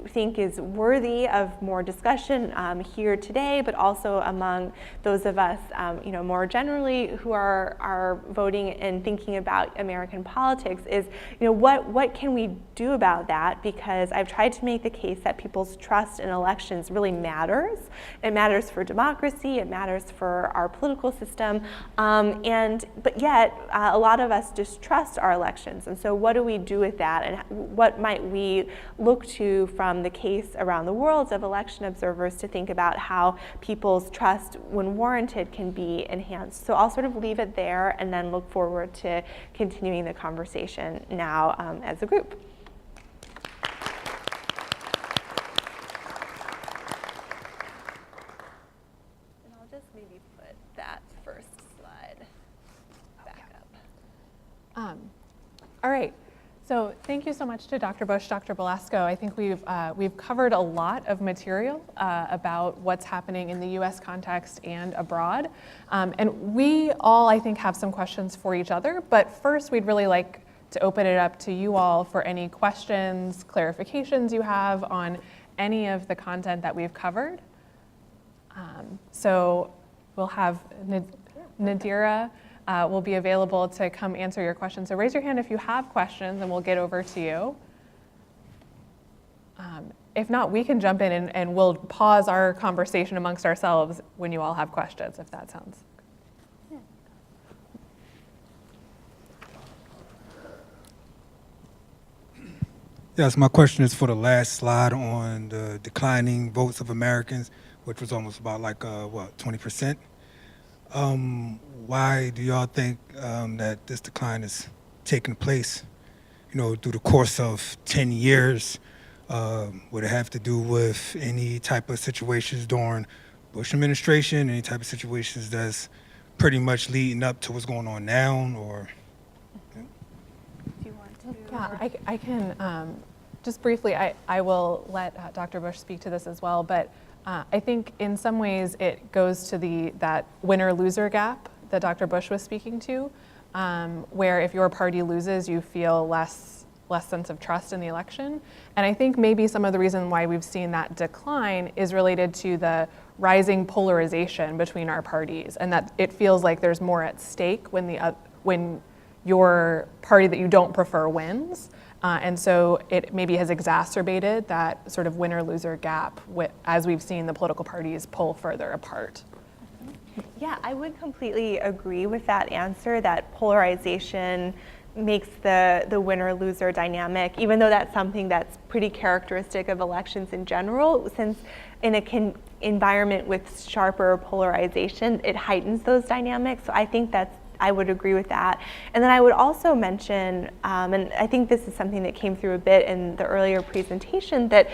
C: think is worthy of more discussion here today, but also among those of us, more generally who are voting and thinking about American politics is, what can we do about that? Because I've tried to make the case that people's trust in elections really matters. It matters for democracy, it matters for our political system, but yet a lot of us distrust our elections. And so what do we do with that, and what might we look to from the case around the world of election observers to think about how people's trust, when warranted, can be enhanced? So I'll sort of leave it there and then look forward to continuing the conversation now as a group. And I'll just maybe put that first slide back up.
A: All right. So thank you so much to Dr. Bush, Dr. Balasco. I think we've covered a lot of material about what's happening in the U.S. context and abroad. And we all, I think, have some questions for each other. But first, we'd really like to open it up to you all for any questions, clarifications you have on any of the content that we've covered. So we'll have Nadira will be available to come answer your questions. So raise your hand if you have questions and we'll get over to you. If not, we can jump in and we'll pause our conversation amongst ourselves when you all have questions, if that sounds good.
D: Yes, my question is for the last slide on the declining votes of Americans, which was almost about 20%. Why do y'all think that this decline is taking place, through the course of 10 years? Would it have to do with any type of situations during Bush administration, any type of situations that's pretty much leading up to what's going on now, or?
C: Do you want to?
A: Yeah, I can, just briefly, I will let Dr. Bush speak to this as well, but I think in some ways it goes to that winner-loser gap that Dr. Bush was speaking to, where if your party loses, you feel less sense of trust in the election. And I think maybe some of the reason why we've seen that decline is related to the rising polarization between our parties, and that it feels like there's more at stake when your party that you don't prefer wins. And so it maybe has exacerbated that sort of winner-loser gap as we've seen the political parties pull further apart.
C: Yeah, I would completely agree with that answer, that polarization makes the winner-loser dynamic, even though that's something that's pretty characteristic of elections in general, since in an environment with sharper polarization, it heightens those dynamics. So I think I would agree with that. And then I would also mention, and I think this is something that came through a bit in the earlier presentation, that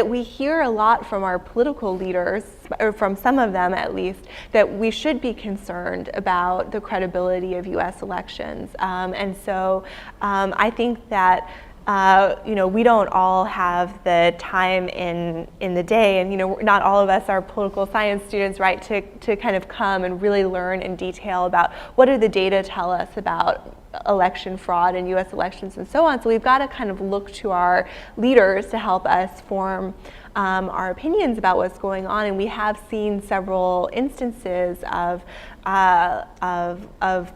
C: we hear a lot from our political leaders, or from some of them at least, that we should be concerned about the credibility of US elections. And so I think that we don't all have the time in the day, and not all of us are political science students, right, to kind of come and really learn in detail about what do the data tell us about election fraud in US elections and so on. So we've got to kind of look to our leaders to help us form our opinions about what's going on, and we have seen several instances of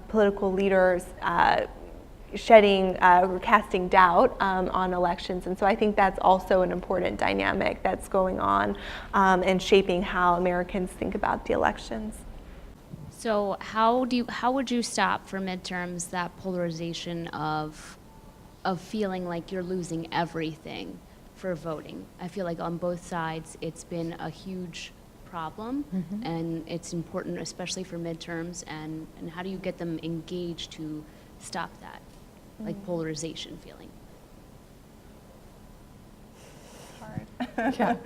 C: political leaders shedding or casting doubt on elections. And so I think that's also an important dynamic that's going on and shaping how Americans think about the elections.
E: So how would you stop for midterms that polarization of feeling like you're losing everything for voting? I feel like on both sides it's been a huge problem, and it's important, especially for midterms, and how do you get them engaged to stop that, like polarization feeling?
C: Hard.
A: Yeah.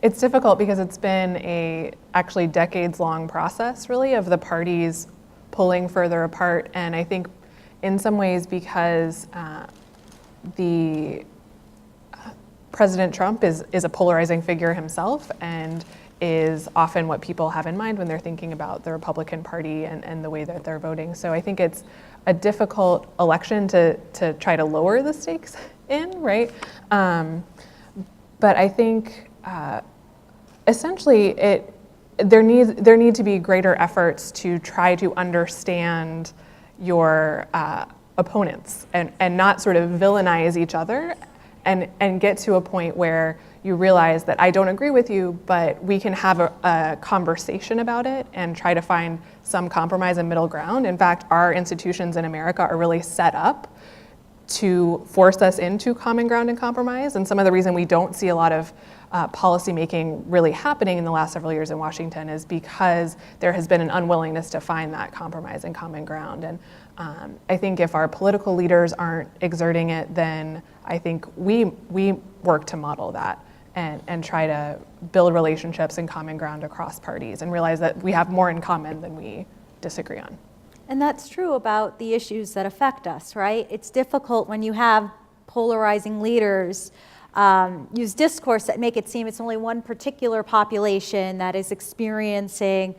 A: It's difficult because it's been a actually decades-long process, really, of the parties pulling further apart. And I think in some ways because President Trump is a polarizing figure himself, and is often what people have in mind when they're thinking about the Republican Party and the way that they're voting. So I think it's a difficult election to try to lower the stakes in, right? But I think essentially there need to be greater efforts to try to understand your opponents and not sort of villainize each other and get to a point where you realize that I don't agree with you, but we can have a conversation about it and try to find some compromise and middle ground. In fact, our institutions in America are really set up to force us into common ground and compromise. And some of the reason we don't see a lot of policy making really happening in the last several years in Washington is because there has been an unwillingness to find that compromise and common ground. And I think if our political leaders aren't exerting it, then I think we work to model that and try to build relationships and common ground across parties and realize that we have more in common than we disagree on.
B: And that's true about the issues that affect us, right? It's difficult when you have polarizing leaders use discourse that make it seem it's only one particular population that is experiencing,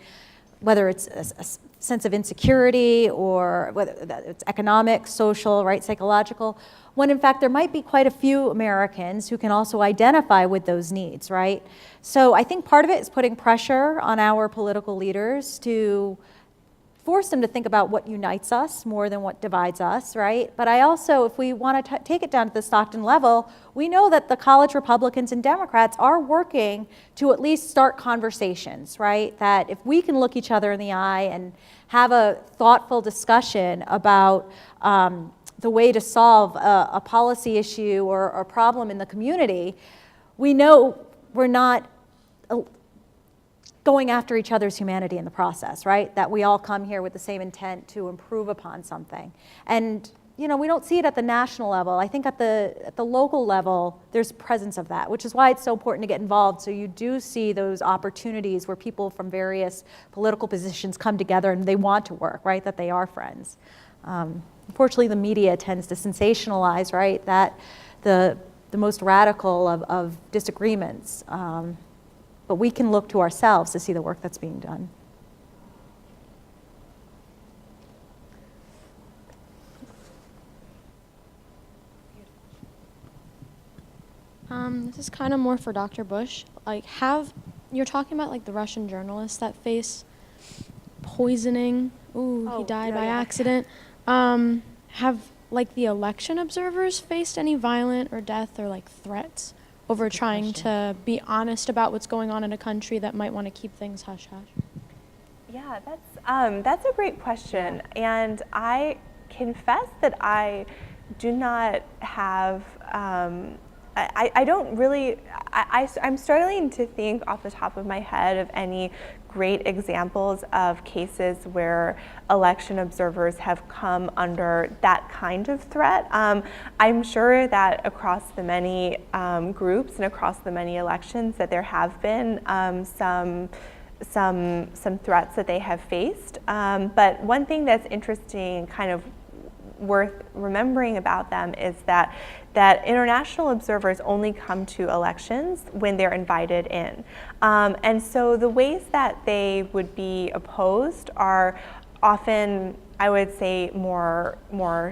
B: whether it's a sense of insecurity or whether it's economic, social, right, psychological, when in fact there might be quite a few Americans who can also identify with those needs, right? So I think part of it is putting pressure on our political leaders to force them to think about what unites us more than what divides us, right? But I also, if we want to take it down to the Stockton level, we know that the college Republicans and Democrats are working to at least start conversations, right? That if we can look each other in the eye and have a thoughtful discussion about the way to solve a policy issue or a problem in the community, we know we're not going after each other's humanity in the process, right? That we all come here with the same intent to improve upon something. And we don't see it at the national level. I think at the local level, there's presence of that, which is why it's so important to get involved. So you do see those opportunities where people from various political positions come together and they want to work, right? That they are friends. Unfortunately, the media tends to sensationalize, right? That the most radical of disagreements. But we can look to ourselves to see the work that's being done.
F: This is kind of more for Dr. Bush. You're talking about the Russian journalists that face poisoning. He died by accident. Have the election observers faced any violent or death or threats over trying to be honest about what's going on in a country that might want to keep things hush-hush?
C: Yeah, that's a great question. And I confess that I do not have, I don't really, I'm struggling to think off the top of my head of any great examples of cases where election observers have come under that kind of threat. I'm sure that across the many groups and across the many elections that there have been some threats that they have faced. But one thing that's interesting, kind of worth remembering about them, is that international observers only come to elections when they're invited in. And so the ways that they would be opposed are often, I would say, more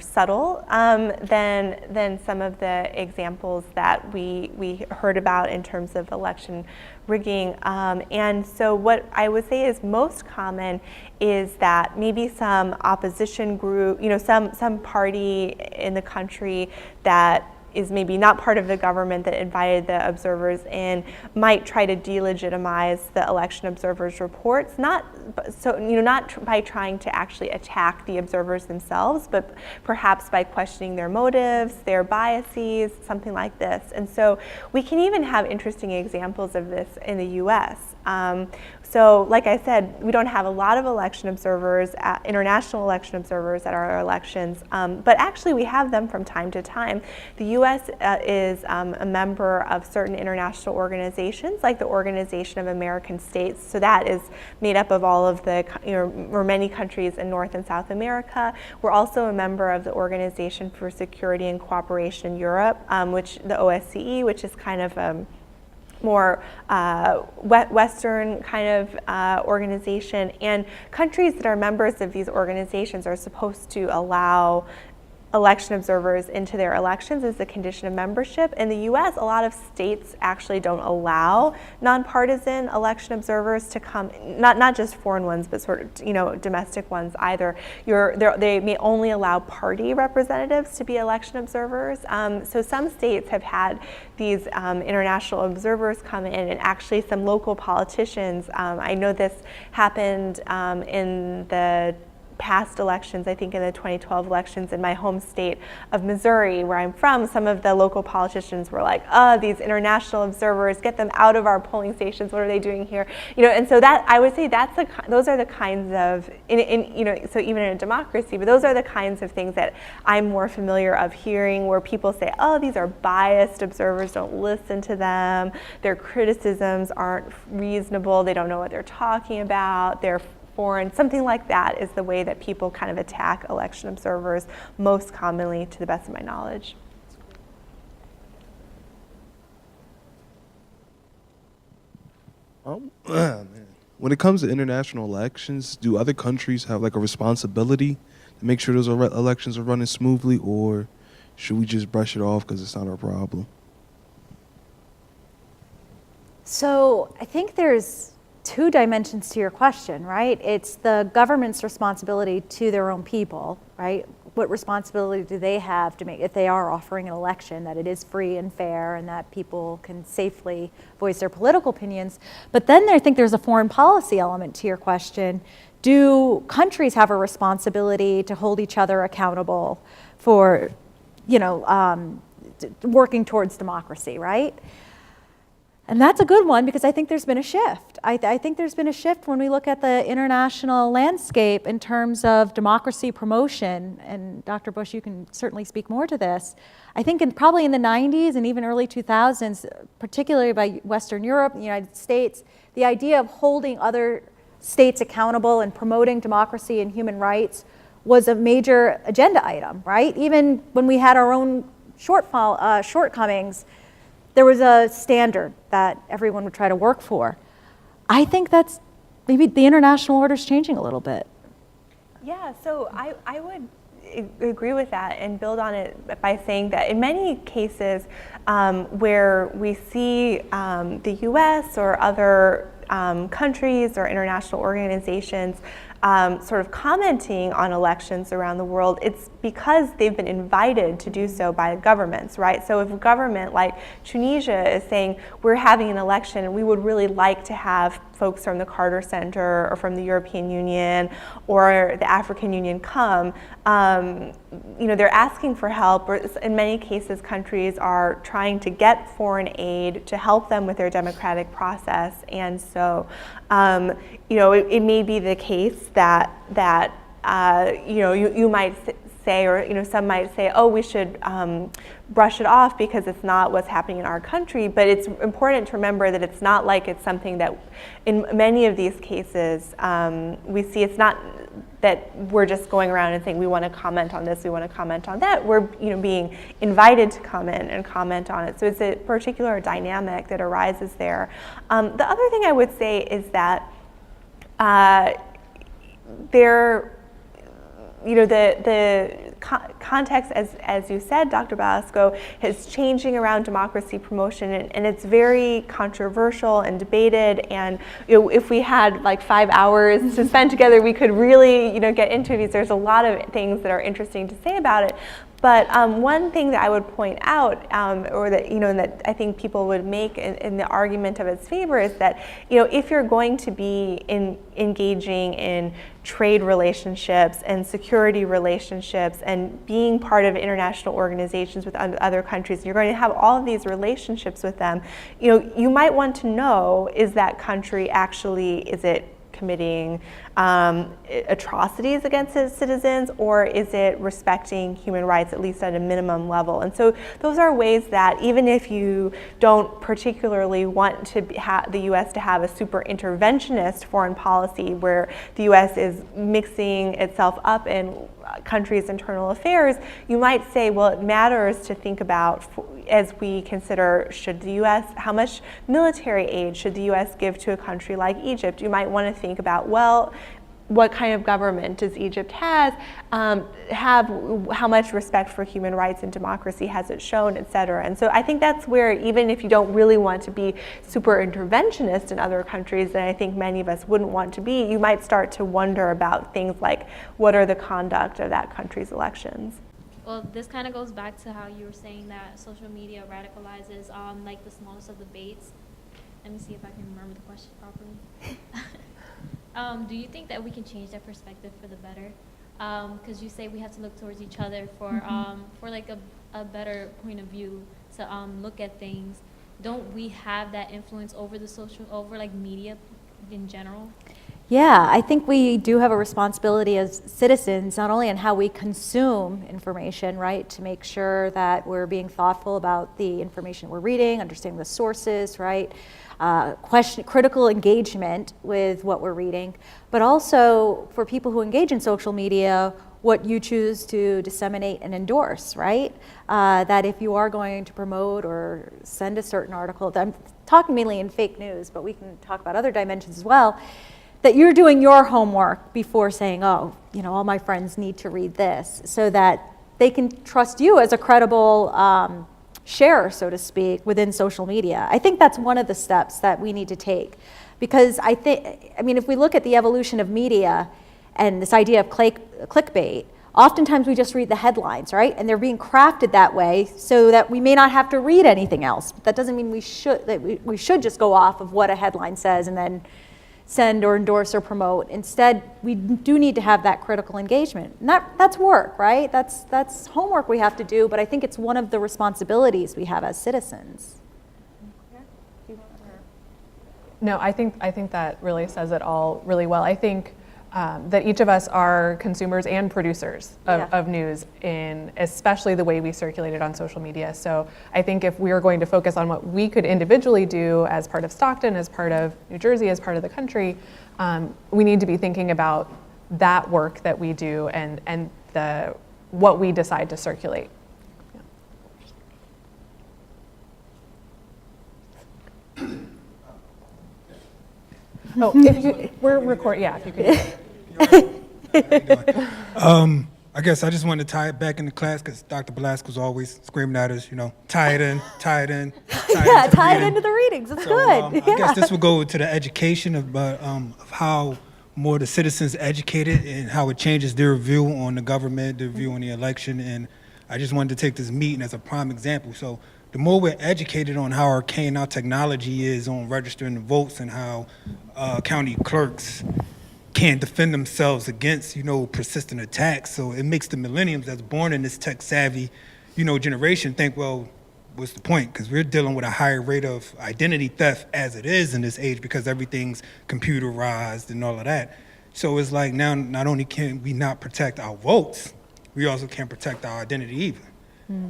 C: subtle than some of the examples that we heard about in terms of election rigging. And so what I would say is most common is that maybe some opposition group, some party in the country that is maybe not part of the government that invited the observers in might try to delegitimize the election observers' reports, not by trying to actually attack the observers themselves, but perhaps by questioning their motives, their biases, something like this. And so we can even have interesting examples of this in the US. So like I said, we don't have a lot of election observers, international election observers at our elections, but actually we have them from time to time. The US is a member of certain international organizations, like the Organization of American States. So that is made up of all of the, or many countries in North and South America. We're also a member of the Organization for Security and Cooperation in Europe, which the OSCE, which is kind of more Western kind of organization. And countries that are members of these organizations are supposed to allow election observers into their elections as a condition of membership. In the US, a lot of states actually don't allow nonpartisan election observers to come, not just foreign ones, but sort of domestic ones either. They may only allow party representatives to be election observers. So some states have had these international observers come in, and actually some local politicians, I know this happened in the past elections, I think in the 2012 elections in my home state of Missouri, where I'm from, some of the local politicians were like, these international observers, get them out of our polling stations, what are they doing here? And so that, I would say those are the kinds of, so even in a democracy, but those are the kinds of things that I'm more familiar of hearing, where people say, these are biased observers, don't listen to them, their criticisms aren't reasonable, they don't know what they're talking about, they're foreign. Something like that is the way that people kind of attack election observers most commonly, to the best of my knowledge.
G: When it comes to international elections, do other countries have like a responsibility to make sure those elections are running smoothly, or should we just brush it off because it's not our problem?
B: So I think there's two dimensions to your question, right? It's the government's responsibility to their own people, right? What responsibility do they have to make, if they are offering an election, that it is free and fair and that people can safely voice their political opinions? But then I think there's a foreign policy element to your question. Do countries have a responsibility to hold each other accountable for, working towards democracy, right? And that's a good one, because I think there's been a shift. I think there's been a shift when we look at the international landscape in terms of democracy promotion. And Dr. Bush, you can certainly speak more to this. I think probably in the 90s and even early 2000s, particularly by Western Europe and the United States, the idea of holding other states accountable and promoting democracy and human rights was a major agenda item, right? Even when we had our own shortcomings, there was a standard that everyone would try to work for. I think that's maybe the international order's changing a little bit.
C: Yeah, so I would agree with that and build on it by saying that in many cases where we see the US or other countries or international organizations sort of commenting on elections around the world, it's because they've been invited to do so by governments, right? So if a government like Tunisia is saying, we're having an election and we would really like to have folks from the Carter Center or from the European Union or the African Union come, they're asking for help, or in many cases countries are trying to get foreign aid to help them with their democratic process. And so it may be the case that you might say, or some might say, we should brush it off because it's not what's happening in our country. But it's important to remember that it's not like it's something that, in many of these cases, we see it's not that we're just going around and saying we want to comment on this, we want to comment on that. We're being invited to come in and comment on it. So it's a particular dynamic that arises there. The other thing I would say is that the context, as you said, Dr. Balasco, is changing around democracy promotion, and it's very controversial and debated. And if we had like 5 hours to spend together, we could really get into these. There's a lot of things that are interesting to say about it. But one thing that I would point out, or that that I think people would make in the argument of its favor, is that if you're going to be engaging in trade relationships and security relationships and being part of international organizations with other countries, you're going to have all of these relationships with them. You might want to know, is that country actually, is it committing atrocities against its citizens, or is it respecting human rights, at least at a minimum level? And so those are ways that even if you don't particularly want to the U.S. to have a super interventionist foreign policy where the U.S. is mixing itself up in countries' internal affairs, you might say, well, it matters to think about, as we consider, should the U.S., how much military aid should the U.S. give to a country like Egypt? You might want to think about, well, what kind of government does Egypt have, how much respect for human rights and democracy has it shown, et cetera. And so I think that's where, even if you don't really want to be super interventionist in other countries, and I think many of us wouldn't want to be, you might start to wonder about things like, what are the conduct of that country's elections?
H: Well, this kind of goes back to how you were saying that social media radicalizes like the smallest of debates. Let me see if I can remember the question properly. Do you think that we can change that perspective for the better? Because you say we have to look towards each other for like a better point of view to look at things. Don't we have that influence over over like media in general?
B: Yeah, I think we do have a responsibility as citizens, not only in how we consume information, right, to make sure that we're being thoughtful about the information we're reading, understanding the sources, right, critical engagement with what we're reading, but also for people who engage in social media, what you choose to disseminate and endorse, right? That if you are going to promote or send a certain article, I'm talking mainly in fake news, but we can talk about other dimensions as well, that you're doing your homework before saying, oh, you know, all my friends need to read this, so that they can trust you as a credible sharer, so to speak, within social media. I think that's one of the steps that we need to take. Because if we look at the evolution of media and this idea of clickbait, oftentimes we just read the headlines, right? And they're being crafted that way so that we may not have to read anything else. But that doesn't mean we should just go off of what a headline says and then send or endorse or promote. Instead, we do need to have that critical engagement. And that's work, right? That's homework we have to do, but I think it's one of the responsibilities we have as citizens.
A: No, I think that really says it all really well. I think that each of us are consumers and producers of news, in especially the way we circulate it on social media. So I think if we are going to focus on what we could individually do as part of Stockton, as part of New Jersey, as part of the country, we need to be thinking about that work that we do and what we decide to circulate. Oh, we're recording. Yeah, if you could.
D: I guess I just wanted to tie it back into class because Dr. Balasco was always screaming at us, tie it in.
B: Tie it into the readings. It's good.
D: I guess this will go to the education of how more the citizens educated and how it changes their view on the government, their view on the election. And I just wanted to take this meeting as a prime example. So the more we're educated on how arcane our technology is on registering the votes and how county clerks can't defend themselves against, persistent attacks. So it makes the millennials that's born in this tech-savvy, generation think, well, what's the point? Because we're dealing with a higher rate of identity theft as it is in this age because everything's computerized and all of that. So it's like now not only can we not protect our votes, we also can't protect our identity either.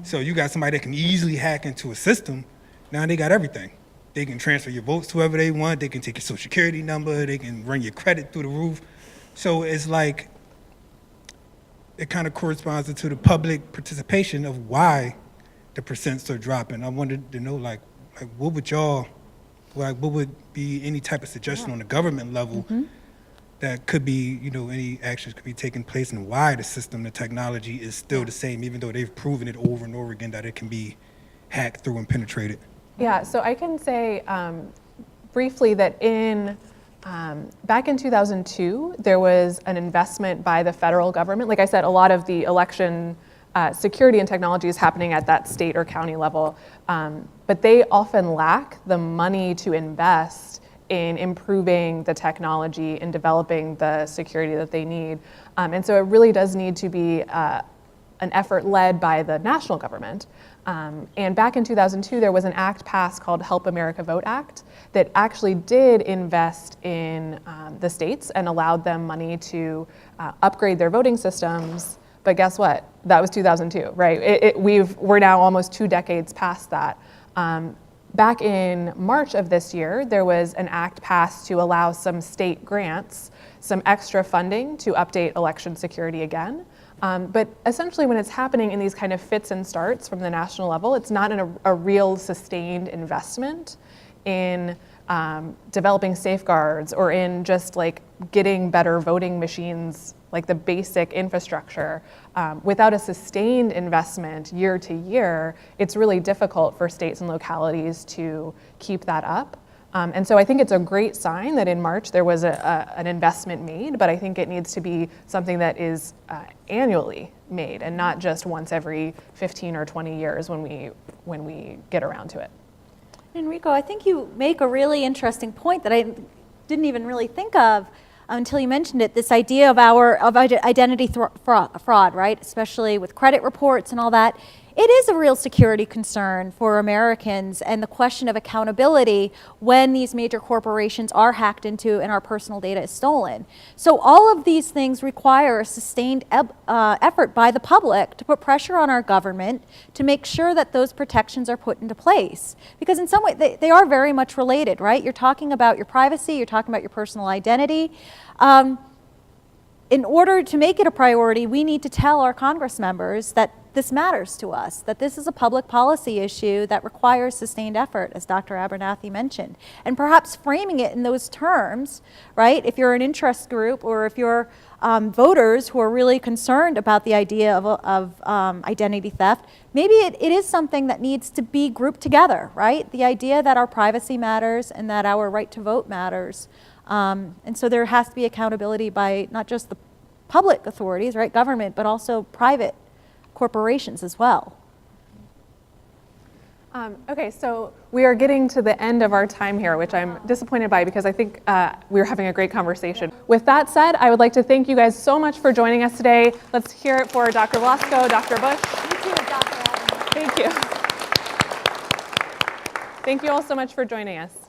D: So you got somebody that can easily hack into a system. Now they got everything. They can transfer your votes to whoever they want. They can take your social security number. They can run your credit through the roof. So it's like, it kind of corresponds to the public participation of why the percents are dropping. I wanted to know, what would be any type of suggestion on the government level that could be, any actions could be taking place, and why the system, the technology is still the same, even though they've proven it over and over again that it can be hacked through and penetrated.
A: Yeah, so I can say briefly that back in 2002, there was an investment by the federal government. Like I said, a lot of the election security and technology is happening at that state or county level, but they often lack the money to invest in improving the technology and developing the security that they need. And so it really does need to be an effort led by the national government. And back in 2002, there was an act passed called Help America Vote Act that actually did invest in the states and allowed them money to upgrade their voting systems. But guess what? That was 2002, right? We're now almost 2 decades past that. Back in March of this year, there was an act passed to allow some state grants, some extra funding to update election security again. But essentially when it's happening in these kind of fits and starts from the national level, it's not a real sustained investment in developing safeguards or in just like getting better voting machines, like the basic infrastructure, without a sustained investment year to year, it's really difficult for states and localities to keep that up. And so I think it's a great sign that in March there was an investment made, but I think it needs to be something that is annually made and not just once every 15 or 20 years when we get around to it.
B: Enrico, I think you make a really interesting point that I didn't even really think of until you mentioned it, this idea of identity fraud, right? Especially with credit reports and all that. It is a real security concern for Americans, and the question of accountability when these major corporations are hacked into and our personal data is stolen. So all of these things require a sustained effort by the public to put pressure on our government to make sure that those protections are put into place. Because in some way, they are very much related, right? You're talking about your privacy, you're talking about your personal identity. In order to make it a priority, we need to tell our Congress members that this matters to us, that this is a public policy issue that requires sustained effort, as Dr. Abernathy mentioned. And perhaps framing it in those terms, right? If you're an interest group or if you're voters who are really concerned about the idea of identity theft, maybe it is something that needs to be grouped together, right? The idea that our privacy matters and that our right to vote matters. And so there has to be accountability by not just the public authorities, right, government, but also private corporations as well.
A: Okay, so we are getting to the end of our time here, which I'm disappointed by because I think we're having a great conversation. With that said, I would like to thank you guys so much for joining us today. Let's hear it for Dr. Balasco, Dr. Bush.
B: You too, Dr. Allen.
A: Thank you. Thank you all so much for joining us.